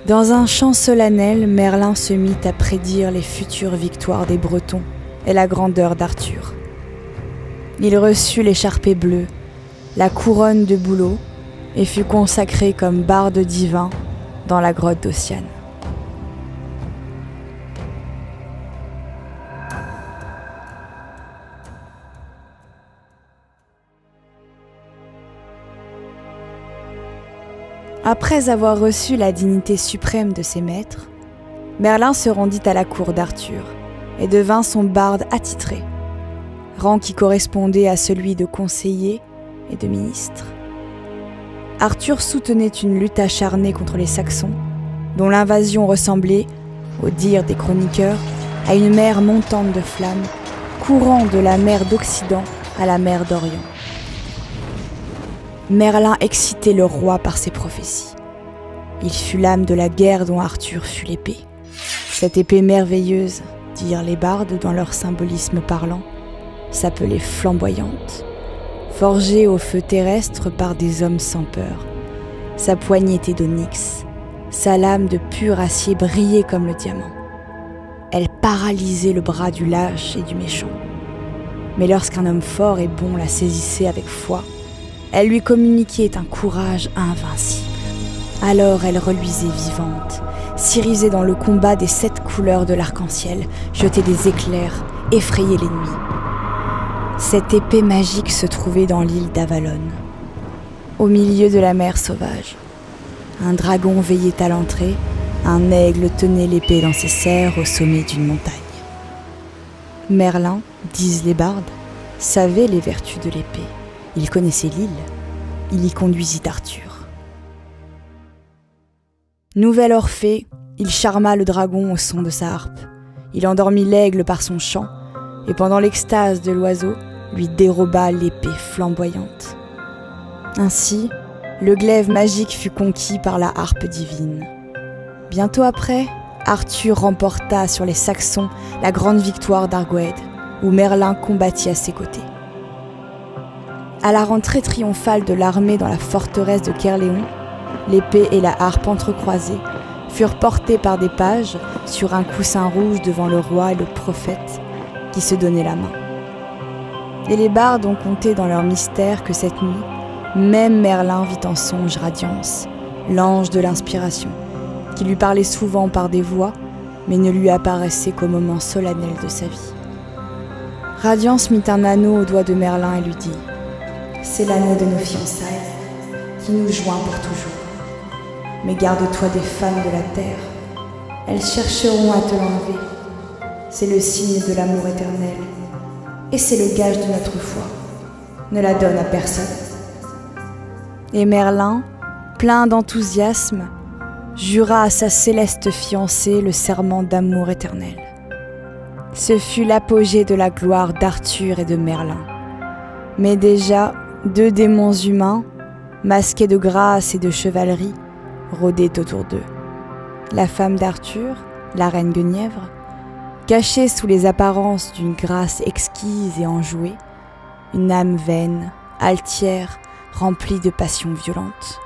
Speaker 2: Dans un chant solennel, Merlin se mit à prédire les futures victoires des Bretons et la grandeur d'Arthur. Il reçut l'écharpe bleue, la couronne de bouleau, et fut consacré comme barde divin dans la grotte d'Ossiane. Après avoir reçu la dignité suprême de ses maîtres, Merlin se rendit à la cour d'Arthur et devint son barde attitré, rang qui correspondait à celui de conseiller et de ministre. Arthur soutenait une lutte acharnée contre les Saxons, dont l'invasion ressemblait, au dire des chroniqueurs, à une mer montante de flammes, courant de la mer d'Occident à la mer d'Orient. Merlin excitait le roi par ses prophéties. Il fut l'âme de la guerre dont Arthur fut l'épée. Cette épée merveilleuse, dirent les bardes dans leur symbolisme parlant, s'appelait flamboyante. Forgée au feu terrestre par des hommes sans peur. Sa poignée était d'onyx, sa lame de pur acier brillait comme le diamant. Elle paralysait le bras du lâche et du méchant. Mais lorsqu'un homme fort et bon la saisissait avec foi, elle lui communiquait un courage invincible. Alors elle reluisait vivante, s'irisait dans le combat des 7 couleurs de l'arc-en-ciel, jetait des éclairs, effrayait l'ennemi. Cette épée magique se trouvait dans l'île d'Avalon, au milieu de la mer sauvage. Un dragon veillait à l'entrée, un aigle tenait l'épée dans ses serres au sommet d'une montagne. Merlin, disent les bardes, savait les vertus de l'épée. Il connaissait l'île, il y conduisit Arthur. Nouvel Orphée, il charma le dragon au son de sa harpe. Il endormit l'aigle par son chant, et pendant l'extase de l'oiseau, lui déroba l'épée flamboyante. Ainsi, le glaive magique fut conquis par la harpe divine. Bientôt après, Arthur remporta sur les Saxons la grande victoire d'Argoed, où Merlin combattit à ses côtés. À la rentrée triomphale de l'armée dans la forteresse de Caerleon, l'épée et la harpe entrecroisées furent portées par des pages sur un coussin rouge devant le roi et le prophète qui se donnaient la main. Et les bardes ont compté dans leur mystère que cette nuit, même Merlin vit en songe Radiance, l'ange de l'inspiration, qui lui parlait souvent par des voix, mais ne lui apparaissait qu'au moment solennel de sa vie. Radiance mit un anneau au doigt de Merlin et lui dit « C'est l'anneau de nos fiançailles, qui nous joint pour toujours. Mais garde-toi des femmes de la terre, elles chercheront à te l'enlever. C'est le signe de l'amour éternel, et c'est le gage de notre foi. Ne la donne à personne. » Et Merlin, plein d'enthousiasme, jura à sa céleste fiancée le serment d'amour éternel. Ce fut l'apogée de la gloire d'Arthur et de Merlin. Mais déjà, 2 démons humains, masqués de grâce et de chevalerie, rôdaient autour d'eux. La femme d'Arthur, la reine Guenièvre, cachée sous les apparences d'une grâce exquise et enjouée, une âme vaine, altière, remplie de passions violentes.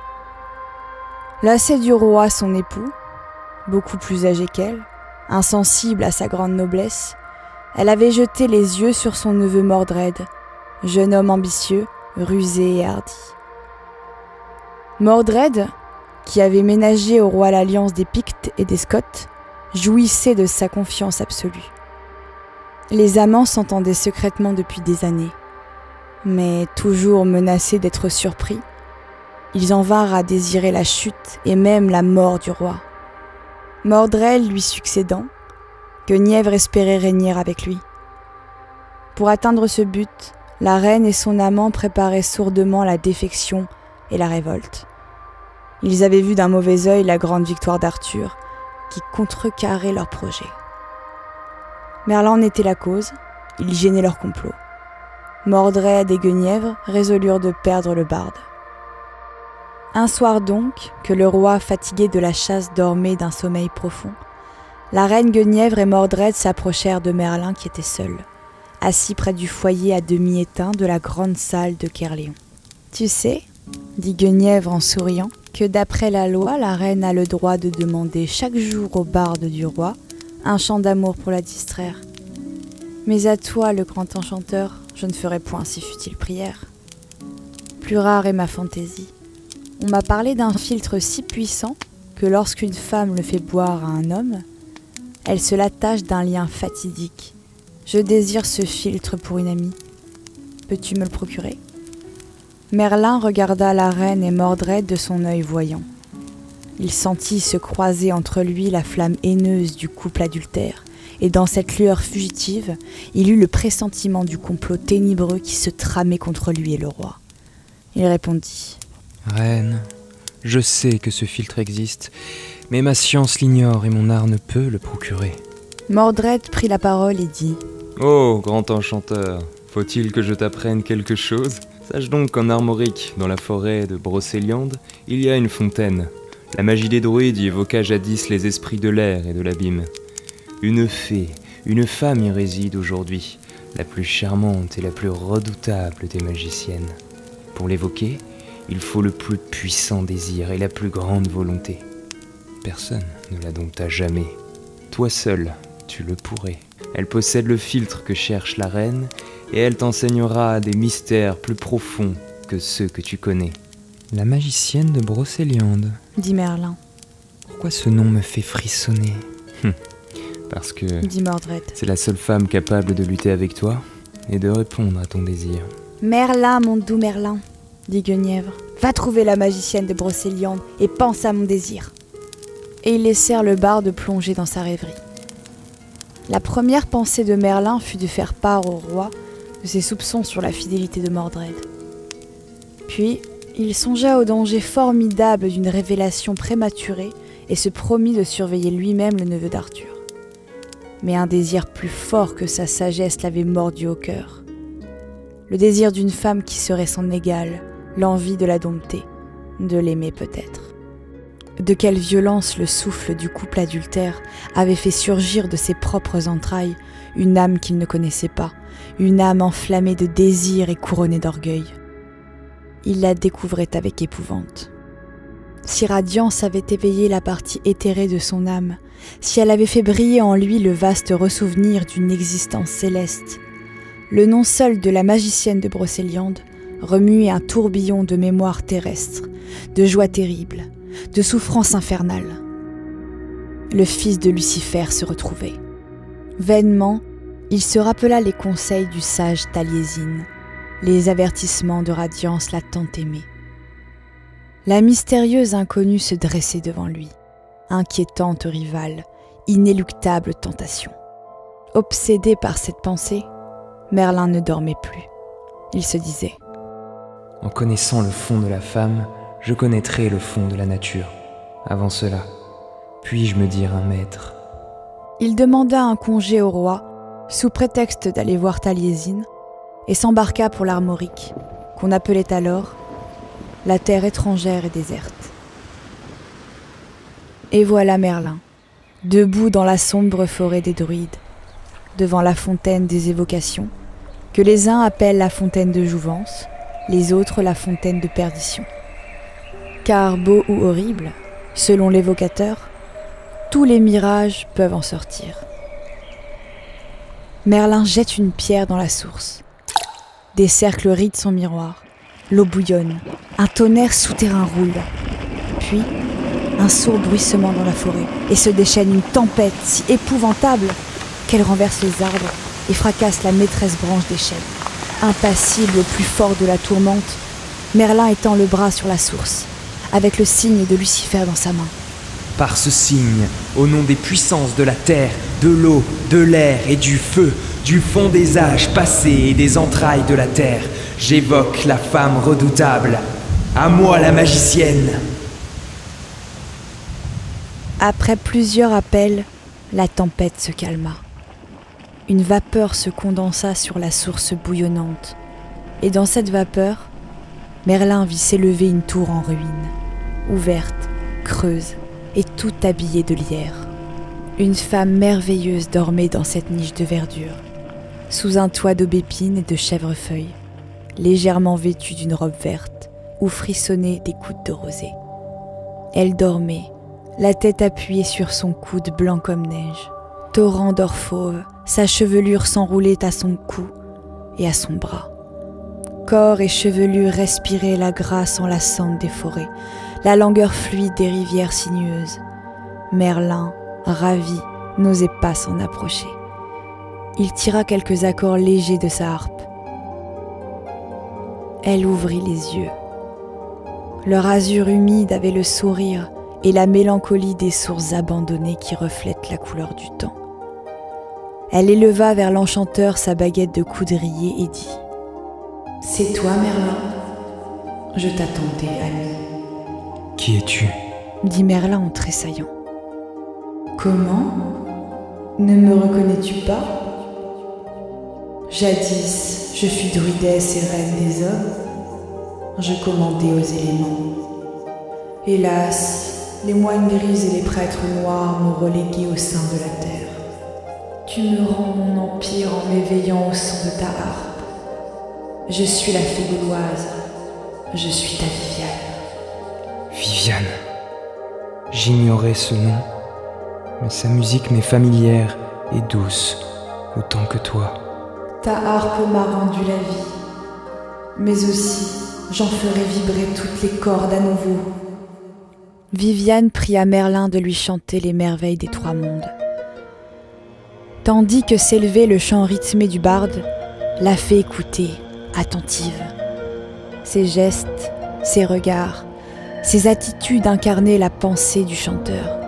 Speaker 2: Lassée du roi son époux, beaucoup plus âgé qu'elle, insensible à sa grande noblesse, elle avait jeté les yeux sur son neveu Mordred, jeune homme ambitieux, rusé et hardi. Mordred, qui avait ménagé au roi l'alliance des Pictes et des Scots, jouissait de sa confiance absolue. Les amants s'entendaient secrètement depuis des années, mais toujours menacés d'être surpris, ils en vinrent à désirer la chute et même la mort du roi. Mordred lui succédant, Guenièvre espérait régner avec lui. Pour atteindre ce but, la reine et son amant préparaient sourdement la défection et la révolte. Ils avaient vu d'un mauvais œil la grande victoire d'Arthur, qui contrecarrait leur projet. Merlin en était la cause, il gênait leur complot. Mordred et Guenièvre résolurent de perdre le barde. Un soir donc, que le roi fatigué de la chasse dormait d'un sommeil profond, la reine Guenièvre et Mordred s'approchèrent de Merlin qui était seul, assis près du foyer à demi éteint de la grande salle de Caerléon. « Tu sais, dit Guenièvre en souriant, que d'après la loi, la reine a le droit de demander chaque jour au barde du roi un chant d'amour pour la distraire. Mais à toi, le grand enchanteur, je ne ferai point si futile prière. Plus rare est ma fantaisie. On m'a parlé d'un philtre si puissant que lorsqu'une femme le fait boire à un homme, elle se l'attache d'un lien fatidique. Je désire ce philtre pour une amie. Peux-tu me le procurer ? Merlin regarda la reine et Mordred de son œil voyant. Il sentit se croiser entre lui la flamme haineuse du couple adultère, et dans cette lueur fugitive, il eut le pressentiment du complot ténébreux qui se tramait contre lui et le roi. Il répondit : «
Speaker 7: Reine, je sais que ce philtre existe, mais ma science l'ignore et mon art ne peut le procurer. »
Speaker 2: Mordred prit la parole et dit :
Speaker 6: « Oh, grand enchanteur, faut-il que je t'apprenne quelque chose ? Sache donc qu'en Armorique, dans la forêt de Brocéliande, il y a une fontaine. La magie des druides y évoqua jadis les esprits de l'air et de l'abîme. Une fée, une femme y réside aujourd'hui, la plus charmante et la plus redoutable des magiciennes. Pour l'évoquer, il faut le plus puissant désir et la plus grande volonté. Personne ne la dompta jamais. Toi seul, tu le pourrais. Elle possède le philtre que cherche la reine, et elle t'enseignera des mystères plus profonds que ceux que tu connais. »
Speaker 7: La magicienne de Brocéliande,
Speaker 2: dit Merlin.
Speaker 7: Pourquoi ce nom me fait frissonner ?
Speaker 6: Parce que
Speaker 2: dit Mordred.
Speaker 6: C'est la seule femme capable de lutter avec toi et de répondre à ton désir.
Speaker 2: Merlin, mon doux Merlin, dit Guenièvre, va trouver la magicienne de Brocéliande et pense à mon désir. Et ils laissèrent le barde plonger dans sa rêverie. La première pensée de Merlin fut de faire part au roi de ses soupçons sur la fidélité de Mordred. Puis, il songea au danger formidable d'une révélation prématurée et se promit de surveiller lui-même le neveu d'Arthur. Mais un désir plus fort que sa sagesse l'avait mordu au cœur. Le désir d'une femme qui serait son égale, l'envie de la dompter, de l'aimer peut-être. De quelle violence le souffle du couple adultère avait fait surgir de ses propres entrailles une âme qu'il ne connaissait pas, une âme enflammée de désir et couronnée d'orgueil. Il la découvrait avec épouvante. Si Radiance avait éveillé la partie éthérée de son âme, si elle avait fait briller en lui le vaste ressouvenir d'une existence céleste, le nom seul de la magicienne de Brocéliande remuait un tourbillon de mémoire terrestre, de joie terrible, de souffrance infernale. Le fils de Lucifer se retrouvait. Vainement, il se rappela les conseils du sage Taliesin, les avertissements de Radiance l'a tant aimé. La mystérieuse inconnue se dressait devant lui, inquiétante rivale, inéluctable tentation. Obsédé par cette pensée, Merlin ne dormait plus. Il se disait :
Speaker 3: En connaissant le fond de la femme, je connaîtrai le fond de la nature. Avant cela, puis-je me dire un maître ?
Speaker 2: Il demanda un congé au roi, sous prétexte d'aller voir Taliesin, et s'embarqua pour l'Armorique, qu'on appelait alors la terre étrangère et déserte. Et voilà Merlin, debout dans la sombre forêt des druides, devant la fontaine des évocations, que les uns appellent la fontaine de jouvence, les autres la fontaine de perdition. Car beau ou horrible, selon l'évocateur, tous les mirages peuvent en sortir. Merlin jette une pierre dans la source. Des cercles rident son miroir, l'eau bouillonne, un tonnerre souterrain roule. Puis, un sourd bruissement dans la forêt, et se déchaîne une tempête si épouvantable qu'elle renverse les arbres et fracasse la maîtresse branche des chênes. Impassible au plus fort de la tourmente, Merlin étend le bras sur la source, avec le signe de Lucifer dans sa main.
Speaker 7: Par ce signe, au nom des puissances de la terre, de l'eau, de l'air et du feu, du fond des âges passés et des entrailles de la terre, j'évoque la femme redoutable. À moi la magicienne.
Speaker 2: Après plusieurs appels, la tempête se calma. Une vapeur se condensa sur la source bouillonnante, et dans cette vapeur, Merlin vit s'élever une tour en ruine, ouverte, creuse et toute habillée de lierre. Une femme merveilleuse dormait dans cette niche de verdure, sous un toit d'aubépines et de chèvrefeuilles, légèrement vêtue d'une robe verte où frissonnaient des gouttes de rosée. Elle dormait, la tête appuyée sur son coude blanc comme neige. Torrent d'or fauve, sa chevelure s'enroulait à son cou et à son bras. Corps et chevelure respiraient la grâce enlaçante des forêts, la langueur fluide des rivières sinueuses. Merlin, ravi, n'osait pas s'en approcher. Il tira quelques accords légers de sa harpe. Elle ouvrit les yeux. Leur azur humide avait le sourire et la mélancolie des sources abandonnées qui reflètent la couleur du temps. Elle éleva vers l'enchanteur sa baguette de coudrier et dit : «
Speaker 5: C'est toi, Merlin. Je t'attendais, ami. »
Speaker 3: « Qui es-tu »
Speaker 2: dit Merlin en tressaillant.
Speaker 5: « Comment ? Ne me reconnais-tu pas ? Jadis, je fus druidesse et reine des hommes. Je commandais aux éléments. Hélas, les moines grises et les prêtres noirs m'ont relégué au sein de la terre. Tu me rends mon empire en m'éveillant au son de ta harpe. Je suis la fée gauloise. Je suis ta Viviane.
Speaker 3: Viviane. J'ignorais ce nom, mais sa musique m'est familière et douce, autant que toi.
Speaker 5: Ta harpe m'a rendu la vie, mais aussi j'en ferai vibrer toutes les cordes à nouveau.
Speaker 2: Viviane pria Merlin de lui chanter les merveilles des trois mondes. Tandis que s'élevait le chant rythmé du barde, la fée écoutait, attentive. Ses gestes, ses regards, ses attitudes incarnaient la pensée du chanteur,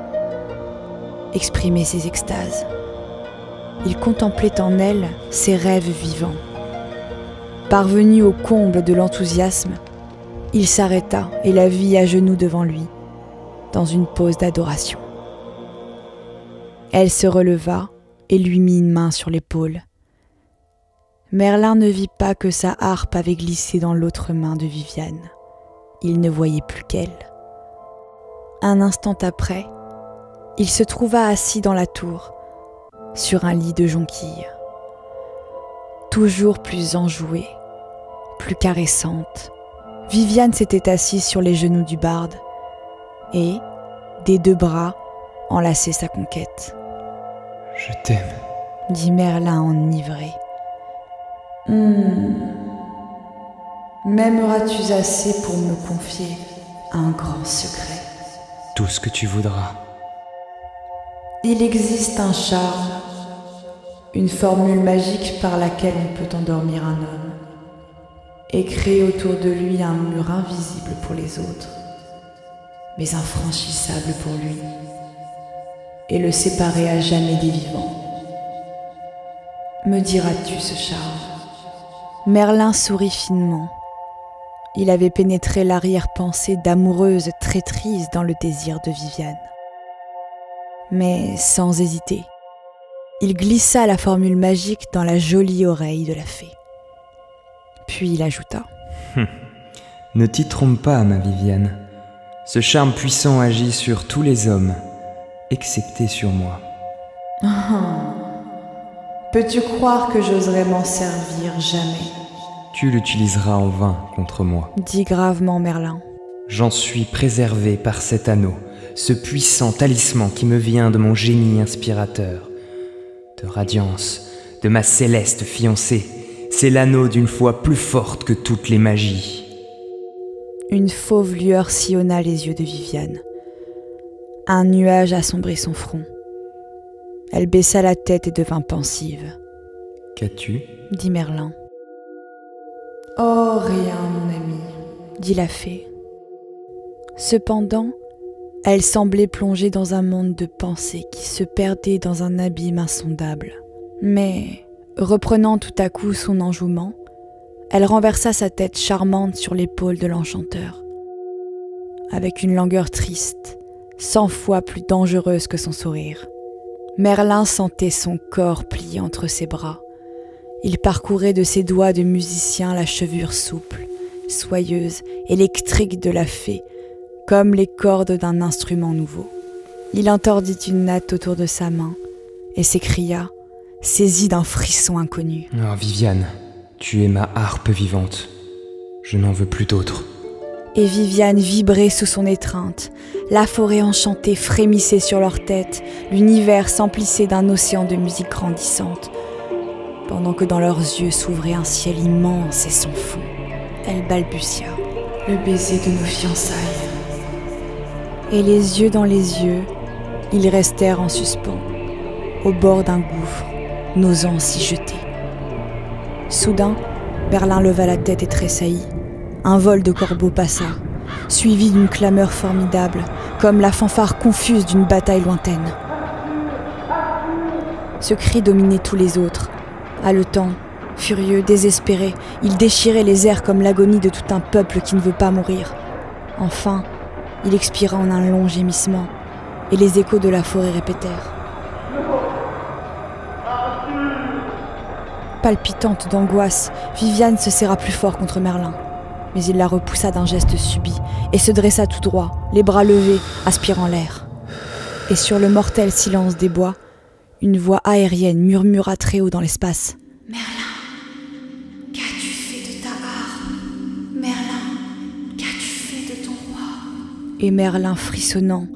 Speaker 2: exprimaient ses extases. Il contemplait en elle ses rêves vivants. Parvenu au comble de l'enthousiasme, il s'arrêta et la vit à genoux devant lui, dans une pose d'adoration. Elle se releva et lui mit une main sur l'épaule. Merlin ne vit pas que sa harpe avait glissé dans l'autre main de Viviane. Il ne voyait plus qu'elle. Un instant après, il se trouva assis dans la tour, sur un lit de jonquilles. Toujours plus enjouée, plus caressante, Viviane s'était assise sur les genoux du barde et, des deux bras, enlaçait sa conquête.
Speaker 3: « Je t'aime »
Speaker 2: dit Merlin enivré.
Speaker 5: M'aimeras-tu assez pour me confier un grand secret ?
Speaker 3: Tout ce que tu voudras.
Speaker 5: Il existe un charme, une formule magique par laquelle on peut endormir un homme et créer autour de lui un mur invisible pour les autres, mais infranchissable pour lui, et le séparer à jamais des vivants. Me diras-tu ce charme ?
Speaker 2: Merlin sourit finement. Il avait pénétré l'arrière-pensée d'amoureuse traîtrise dans le désir de Viviane. Mais sans hésiter, il glissa la formule magique dans la jolie oreille de la fée. Puis il ajouta :
Speaker 3: « Ne t'y trompe pas, ma Viviane. Ce charme puissant agit sur tous les hommes, excepté sur moi.
Speaker 2: Peux-tu croire que j'oserais m'en servir jamais ?
Speaker 3: Tu l'utiliseras en vain contre moi.
Speaker 2: Dit gravement Merlin.
Speaker 3: J'en suis préservé par cet anneau, ce puissant talisman qui me vient de mon génie inspirateur, de Radiance, de ma céleste fiancée. C'est l'anneau d'une foi plus forte que toutes les magies.
Speaker 2: Une fauve lueur sillonna les yeux de Viviane. Un nuage assombrit son front. Elle baissa la tête et devint pensive.
Speaker 3: Qu'as-tu ?
Speaker 2: Dit Merlin. Oh, rien, mon ami, dit la fée. Cependant, elle semblait plongée dans un monde de pensées qui se perdait dans un abîme insondable. Mais, reprenant tout à coup son enjouement, elle renversa sa tête charmante sur l'épaule de l'enchanteur. Avec une langueur triste, 100 fois plus dangereuse que son sourire, Merlin sentait son corps plié entre ses bras. Il parcourait de ses doigts de musicien la chevelure souple, soyeuse, électrique de la fée, comme les cordes d'un instrument nouveau. Il entordit une natte autour de sa main et s'écria, saisi d'un frisson inconnu.
Speaker 3: Oh, Viviane, tu es ma harpe vivante. Je n'en veux plus d'autre.
Speaker 2: Et Viviane vibrait sous son étreinte. La forêt enchantée frémissait sur leur tête. L'univers s'emplissait d'un océan de musique grandissante. Pendant que dans leurs yeux s'ouvrait un ciel immense et sans fond, elle balbutia. Le baiser de nos fiançailles. Et les yeux dans les yeux, ils restèrent en suspens, au bord d'un gouffre, n'osant s'y jeter. Soudain, Merlin leva la tête et tressaillit. Un vol de corbeaux passa, suivi d'une clameur formidable, comme la fanfare confuse d'une bataille lointaine. Ce cri dominait tous les autres. Haletant, furieux, désespéré, il déchirait les airs comme l'agonie de tout un peuple qui ne veut pas mourir. Enfin, il expira en un long gémissement, et les échos de la forêt répétèrent. Palpitante d'angoisse, Viviane se serra plus fort contre Merlin. Mais il la repoussa d'un geste subit et se dressa tout droit, les bras levés, aspirant l'air. Et sur le mortel silence des bois, une voix aérienne murmura très haut dans l'espace.
Speaker 5: « Merlin, qu'as-tu fait de ta harpe ? Merlin, qu'as-tu fait de ton roi ?»
Speaker 2: Et Merlin, frissonnant,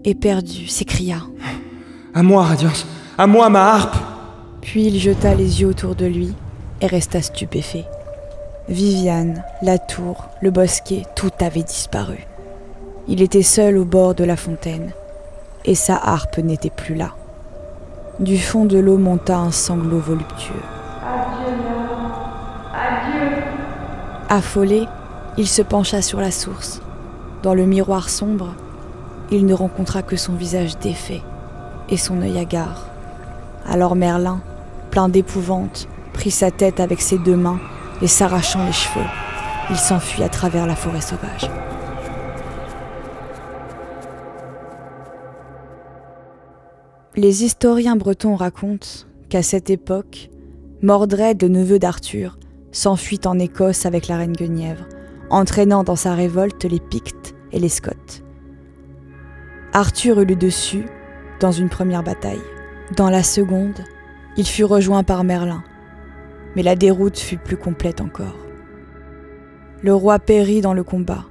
Speaker 2: éperdu, s'écria.
Speaker 3: « À moi, Radiance, à moi, ma harpe !»
Speaker 2: Puis il jeta les yeux autour de lui et resta stupéfait. Viviane, la tour, le bosquet, tout avait disparu. Il était seul au bord de la fontaine, et sa harpe n'était plus là. Du fond de l'eau monta un sanglot voluptueux.
Speaker 5: Adieu, Merlin, adieu.
Speaker 2: Affolé, il se pencha sur la source. Dans le miroir sombre, il ne rencontra que son visage défait et son œil hagard. Alors Merlin, plein d'épouvante, prit sa tête avec ses deux mains et s'arrachant les cheveux, il s'enfuit à travers la forêt sauvage. Les historiens bretons racontent qu'à cette époque, Mordred, le neveu d'Arthur, s'enfuit en Écosse avec la reine Guenièvre, entraînant dans sa révolte les Pictes et les Scots. Arthur eut le dessus dans une première bataille. Dans la seconde, il fut rejoint par Merlin, mais la déroute fut plus complète encore. Le roi périt dans le combat.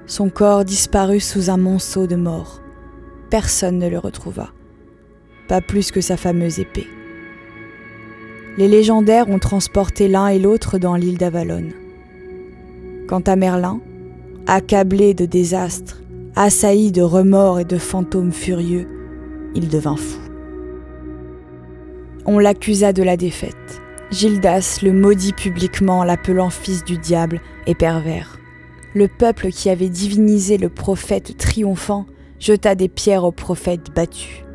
Speaker 2: Son corps disparut sous un monceau de mort. Personne ne le retrouva, pas plus que sa fameuse épée. Les légendaires ont transporté l'un et l'autre dans l'île d'Avalon. Quant à Merlin, accablé de désastres, assailli de remords et de fantômes furieux, il devint fou. On l'accusa de la défaite. Gildas le maudit publiquement, l'appelant fils du diable et pervers. Le peuple qui avait divinisé le prophète triomphant jeta des pierres au prophète battu.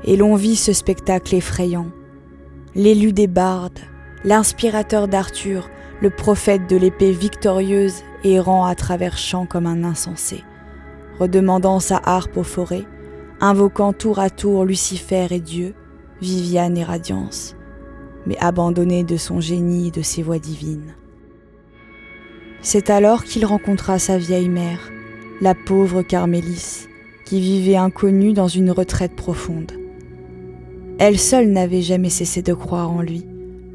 Speaker 2: Et l'on vit ce spectacle effrayant. L'élu des bardes, l'inspirateur d'Arthur, le prophète de l'épée victorieuse errant à travers champs comme un insensé, redemandant sa harpe aux forêts, invoquant tour à tour Lucifer et Dieu, Viviane et Radiance, mais abandonné de son génie et de ses voix divines. C'est alors qu'il rencontra sa vieille mère, la pauvre Carmélis, qui vivait inconnue dans une retraite profonde. Elle seule n'avait jamais cessé de croire en lui.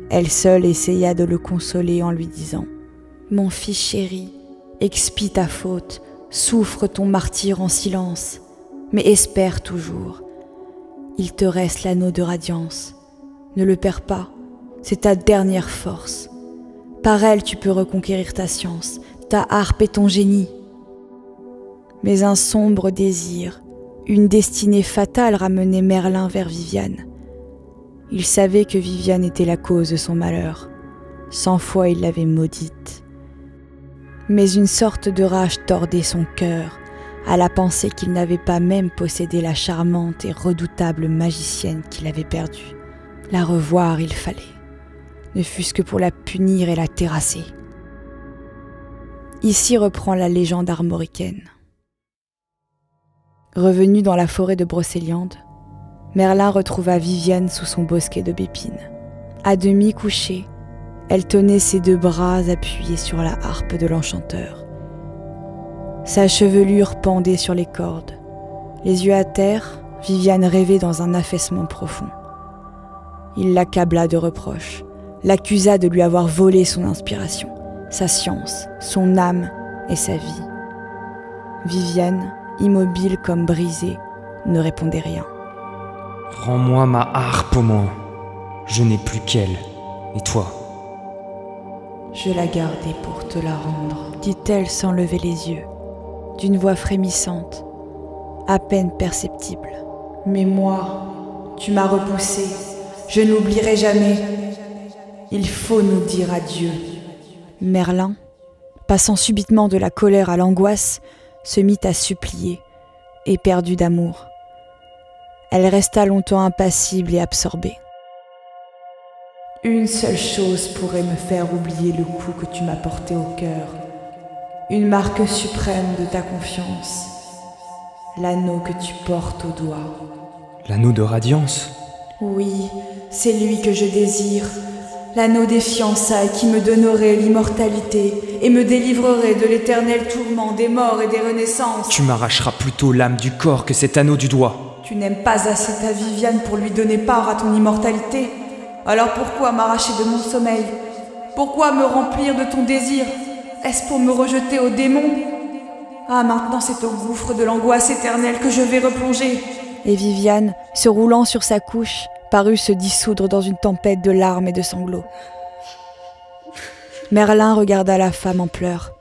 Speaker 2: Elle seule essaya de le consoler en lui disant « Mon fils chéri, expie ta faute, souffre ton martyre en silence, mais espère toujours. Il te reste l'anneau de radiance. Ne le perds pas, c'est ta dernière force. Par elle, tu peux reconquérir ta science, ta harpe et ton génie. » Mais un sombre désir, une destinée fatale ramenait Merlin vers Viviane. Il savait que Viviane était la cause de son malheur. 100 fois il l'avait maudite. Mais une sorte de rage tordait son cœur à la pensée qu'il n'avait pas même possédé la charmante et redoutable magicienne qu'il avait perdue. La revoir il fallait, ne fût-ce que pour la punir et la terrasser. Ici reprend la légende armoricaine. Revenu dans la forêt de Brocéliande, Merlin retrouva Viviane sous son bosquet d'aubépines. À demi couchée, elle tenait ses 2 bras appuyés sur la harpe de l'enchanteur. Sa chevelure pendait sur les cordes. Les yeux à terre, Viviane rêvait dans un affaissement profond. Il l'accabla de reproches, l'accusa de lui avoir volé son inspiration, sa science, son âme et sa vie. Viviane, immobile comme brisée, ne répondait rien.
Speaker 3: « Rends-moi ma harpe au moins. Je n'ai plus qu'elle. Et toi ?»
Speaker 5: « Je la gardais pour te la rendre, »
Speaker 2: dit-elle sans lever les yeux, d'une voix frémissante, à peine perceptible.
Speaker 5: « Mais moi, tu m'as repoussé. Je n'oublierai jamais. Il faut nous dire adieu. »
Speaker 2: Merlin, passant subitement de la colère à l'angoisse, se mit à supplier, éperdu d'amour. Elle resta longtemps impassible et absorbée.
Speaker 5: « Une seule chose pourrait me faire oublier le coup que tu m'as porté au cœur. Une marque suprême de ta confiance. L'anneau que tu portes au doigt. »
Speaker 3: « L'anneau de radiance ?» ?»«
Speaker 5: Oui, c'est lui que je désire. L'anneau des fiançailles qui me donnerait l'immortalité et me délivrerait de l'éternel tourment des morts et des renaissances. » «
Speaker 3: Tu m'arracheras plutôt l'âme du corps que cet anneau du doigt. »
Speaker 5: « Tu n'aimes pas assez ta Viviane pour lui donner part à ton immortalité. Alors pourquoi m'arracher de mon sommeil? Pourquoi me remplir de ton désir? Est-ce pour me rejeter aux démons? Ah, maintenant c'est au gouffre de l'angoisse éternelle que je vais replonger. »
Speaker 2: Et Viviane, se roulant sur sa couche, parut se dissoudre dans une tempête de larmes et de sanglots. Merlin regarda la femme en pleurs,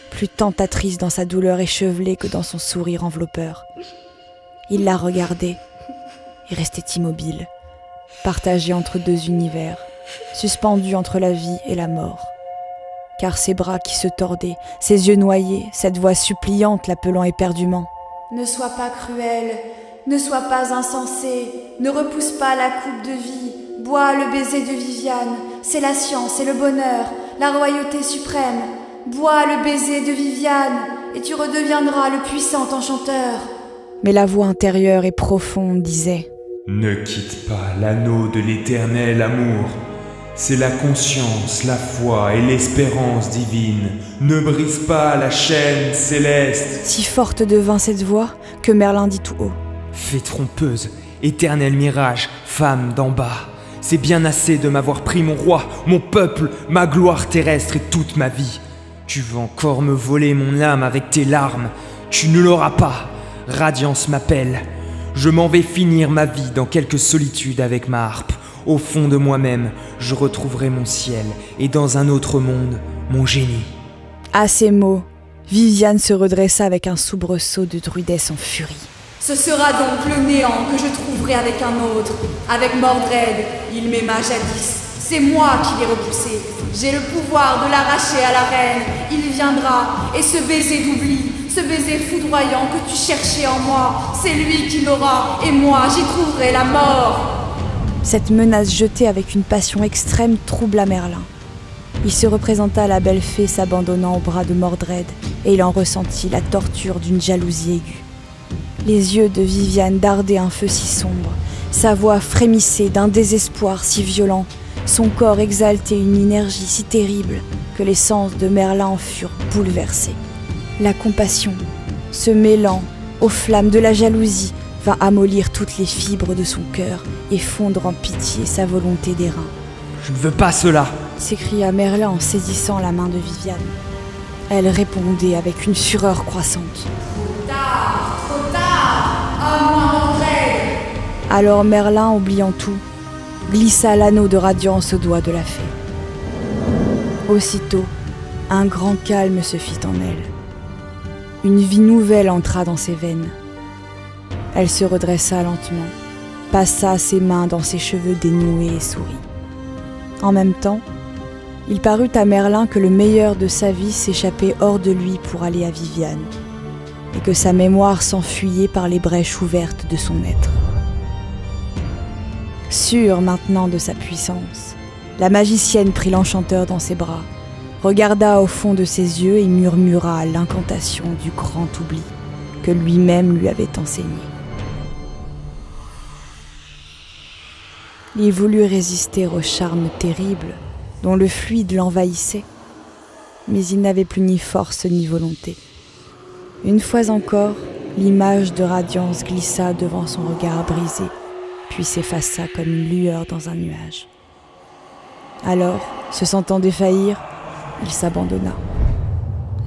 Speaker 2: plus tentatrice dans sa douleur échevelée que dans son sourire enveloppeur. Il la regardait et restait immobile, partagé entre 2 univers, suspendu entre la vie et la mort. Car ses bras qui se tordaient, ses yeux noyés, cette voix suppliante l'appelant éperdument.
Speaker 5: « Ne sois pas cruel, ne sois pas insensé, ne repousse pas la coupe de vie, bois le baiser de Viviane, c'est la science et le bonheur, la royauté suprême. Bois le baiser de Viviane et tu redeviendras le puissant enchanteur. »
Speaker 2: Mais la voix intérieure et profonde disait «
Speaker 6: Ne quitte pas l'anneau de l'éternel amour. C'est la conscience, la foi et l'espérance divine. Ne brise pas la chaîne céleste. »
Speaker 2: Si forte devint cette voix que Merlin dit tout haut.
Speaker 3: « Fée trompeuse, éternel mirage, femme d'en bas. C'est bien assez de m'avoir pris mon roi, mon peuple, ma gloire terrestre et toute ma vie. Tu veux encore me voler mon âme avec tes larmes. Tu ne l'auras pas. Radiance m'appelle. Je m'en vais finir ma vie dans quelque solitude avec ma harpe. Au fond de moi-même, je retrouverai mon ciel et dans un autre monde, mon génie. »
Speaker 2: À ces mots, Viviane se redressa avec un soubresaut de druidesse en furie.
Speaker 5: « Ce sera donc le néant que je trouverai avec un autre, avec Mordred. Il m'aima jadis. C'est moi qui l'ai repoussé. J'ai le pouvoir de l'arracher à la reine. Il viendra, et ce baiser d'oubli, ce baiser foudroyant que tu cherchais en moi, c'est lui qui l'aura, et moi j'y trouverai la mort. »
Speaker 2: Cette menace jetée avec une passion extrême troubla Merlin. Il se représenta la belle fée s'abandonnant aux bras de Mordred, et il en ressentit la torture d'une jalousie aiguë. Les yeux de Viviane dardaient un feu si sombre, sa voix frémissait d'un désespoir si violent, son corps exaltait une énergie si terrible que les sens de Merlin en furent bouleversés. La compassion, se mêlant aux flammes de la jalousie, vint amollir toutes les fibres de son cœur et fondre en pitié sa volonté d'airain.
Speaker 7: Je ne veux pas cela!
Speaker 2: S'écria Merlin en saisissant la main de Viviane. Elle répondait avec une fureur croissante.
Speaker 5: Trop tard, à moi d'entrer.
Speaker 2: Alors Merlin, oubliant tout, glissa l'anneau de radiance au doigt de la fée. Aussitôt, un grand calme se fit en elle. Une vie nouvelle entra dans ses veines. Elle se redressa lentement, passa ses mains dans ses cheveux dénoués et sourit. En même temps, il parut à Merlin que le meilleur de sa vie s'échappait hors de lui pour aller à Viviane, et que sa mémoire s'enfuyait par les brèches ouvertes de son être. Sûre maintenant de sa puissance, la magicienne prit l'enchanteur dans ses bras, regarda au fond de ses yeux et murmura l'incantation du grand oubli que lui-même lui avait enseigné. Il voulut résister au charme terrible dont le fluide l'envahissait, mais il n'avait plus ni force ni volonté. Une fois encore, l'image de radiance glissa devant son regard brisé, puis s'effaça comme une lueur dans un nuage. Alors, se sentant défaillir, il s'abandonna.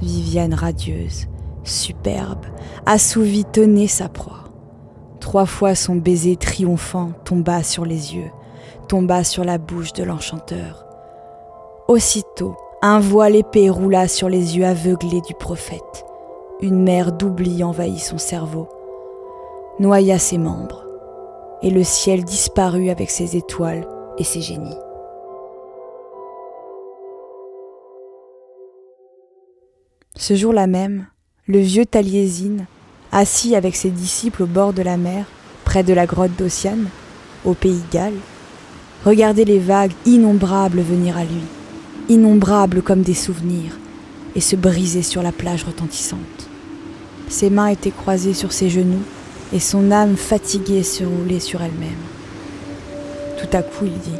Speaker 2: Viviane radieuse, superbe, assouvie tenait sa proie. 3 fois son baiser triomphant tomba sur les yeux, tomba sur la bouche de l'enchanteur. Aussitôt, un voile épais roula sur les yeux aveuglés du prophète. Une mer d'oubli envahit son cerveau, noya ses membres, et le ciel disparut avec ses étoiles et ses génies. Ce jour-là même, le vieux Taliesin, assis avec ses disciples au bord de la mer, près de la grotte d'Ossiane, au pays Galles, regardait les vagues innombrables venir à lui, innombrables comme des souvenirs, et se briser sur la plage retentissante. Ses mains étaient croisées sur ses genoux, et son âme fatiguée se roulait sur elle-même. Tout à coup, il dit :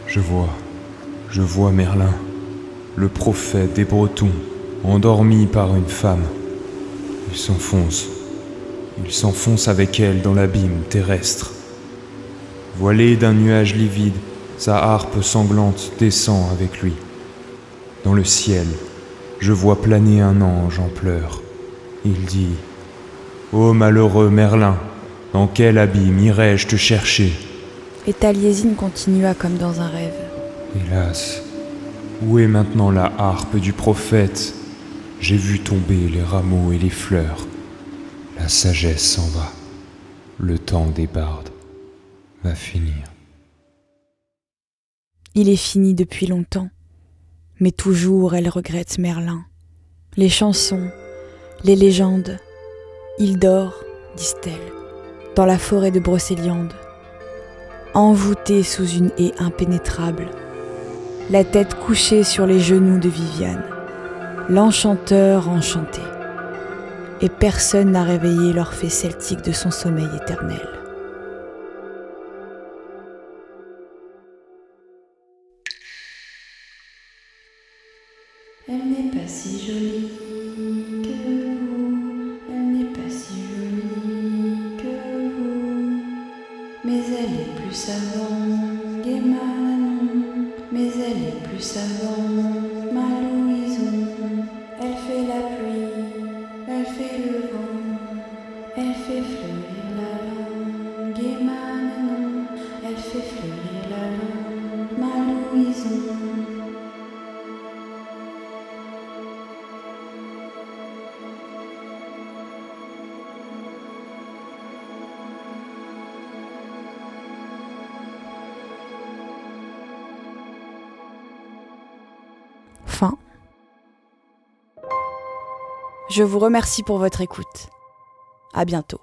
Speaker 6: Je vois Merlin, le prophète des Bretons, endormi par une femme. Il s'enfonce avec elle dans l'abîme terrestre. Voilé d'un nuage livide, sa harpe sanglante descend avec lui. Dans le ciel, je vois planer un ange en pleurs. Il dit : Ô malheureux Merlin, dans quel abîme irai-je te chercher ?
Speaker 2: Et Taliesin continua comme dans un rêve.
Speaker 6: Hélas, où est maintenant la harpe du prophète ? J'ai vu tomber les rameaux et les fleurs. La sagesse s'en va. Le temps des bardes va finir.
Speaker 2: Il est fini depuis longtemps, mais toujours elle regrette Merlin. Les chansons, les légendes. Il dort, disent-elles, dans la forêt de Brocéliande, envoûté sous une haie impénétrable, la tête couchée sur les genoux de Viviane, l'enchanteur enchanté, et personne n'a réveillé l'Orphée celtique de son sommeil éternel.
Speaker 5: Elle n'est pas si jolie que vous, elle n'est pas si jolie que vous, mais elle est plus savante, Gai Manon, mais elle est plus savante, ma Louison. Elle fait la pluie, elle fait le vent, elle fait fleurir la langue, Gai Manon, elle fait fleurir la langue, ma Louison.
Speaker 2: Fin. Je vous remercie pour votre écoute. À bientôt.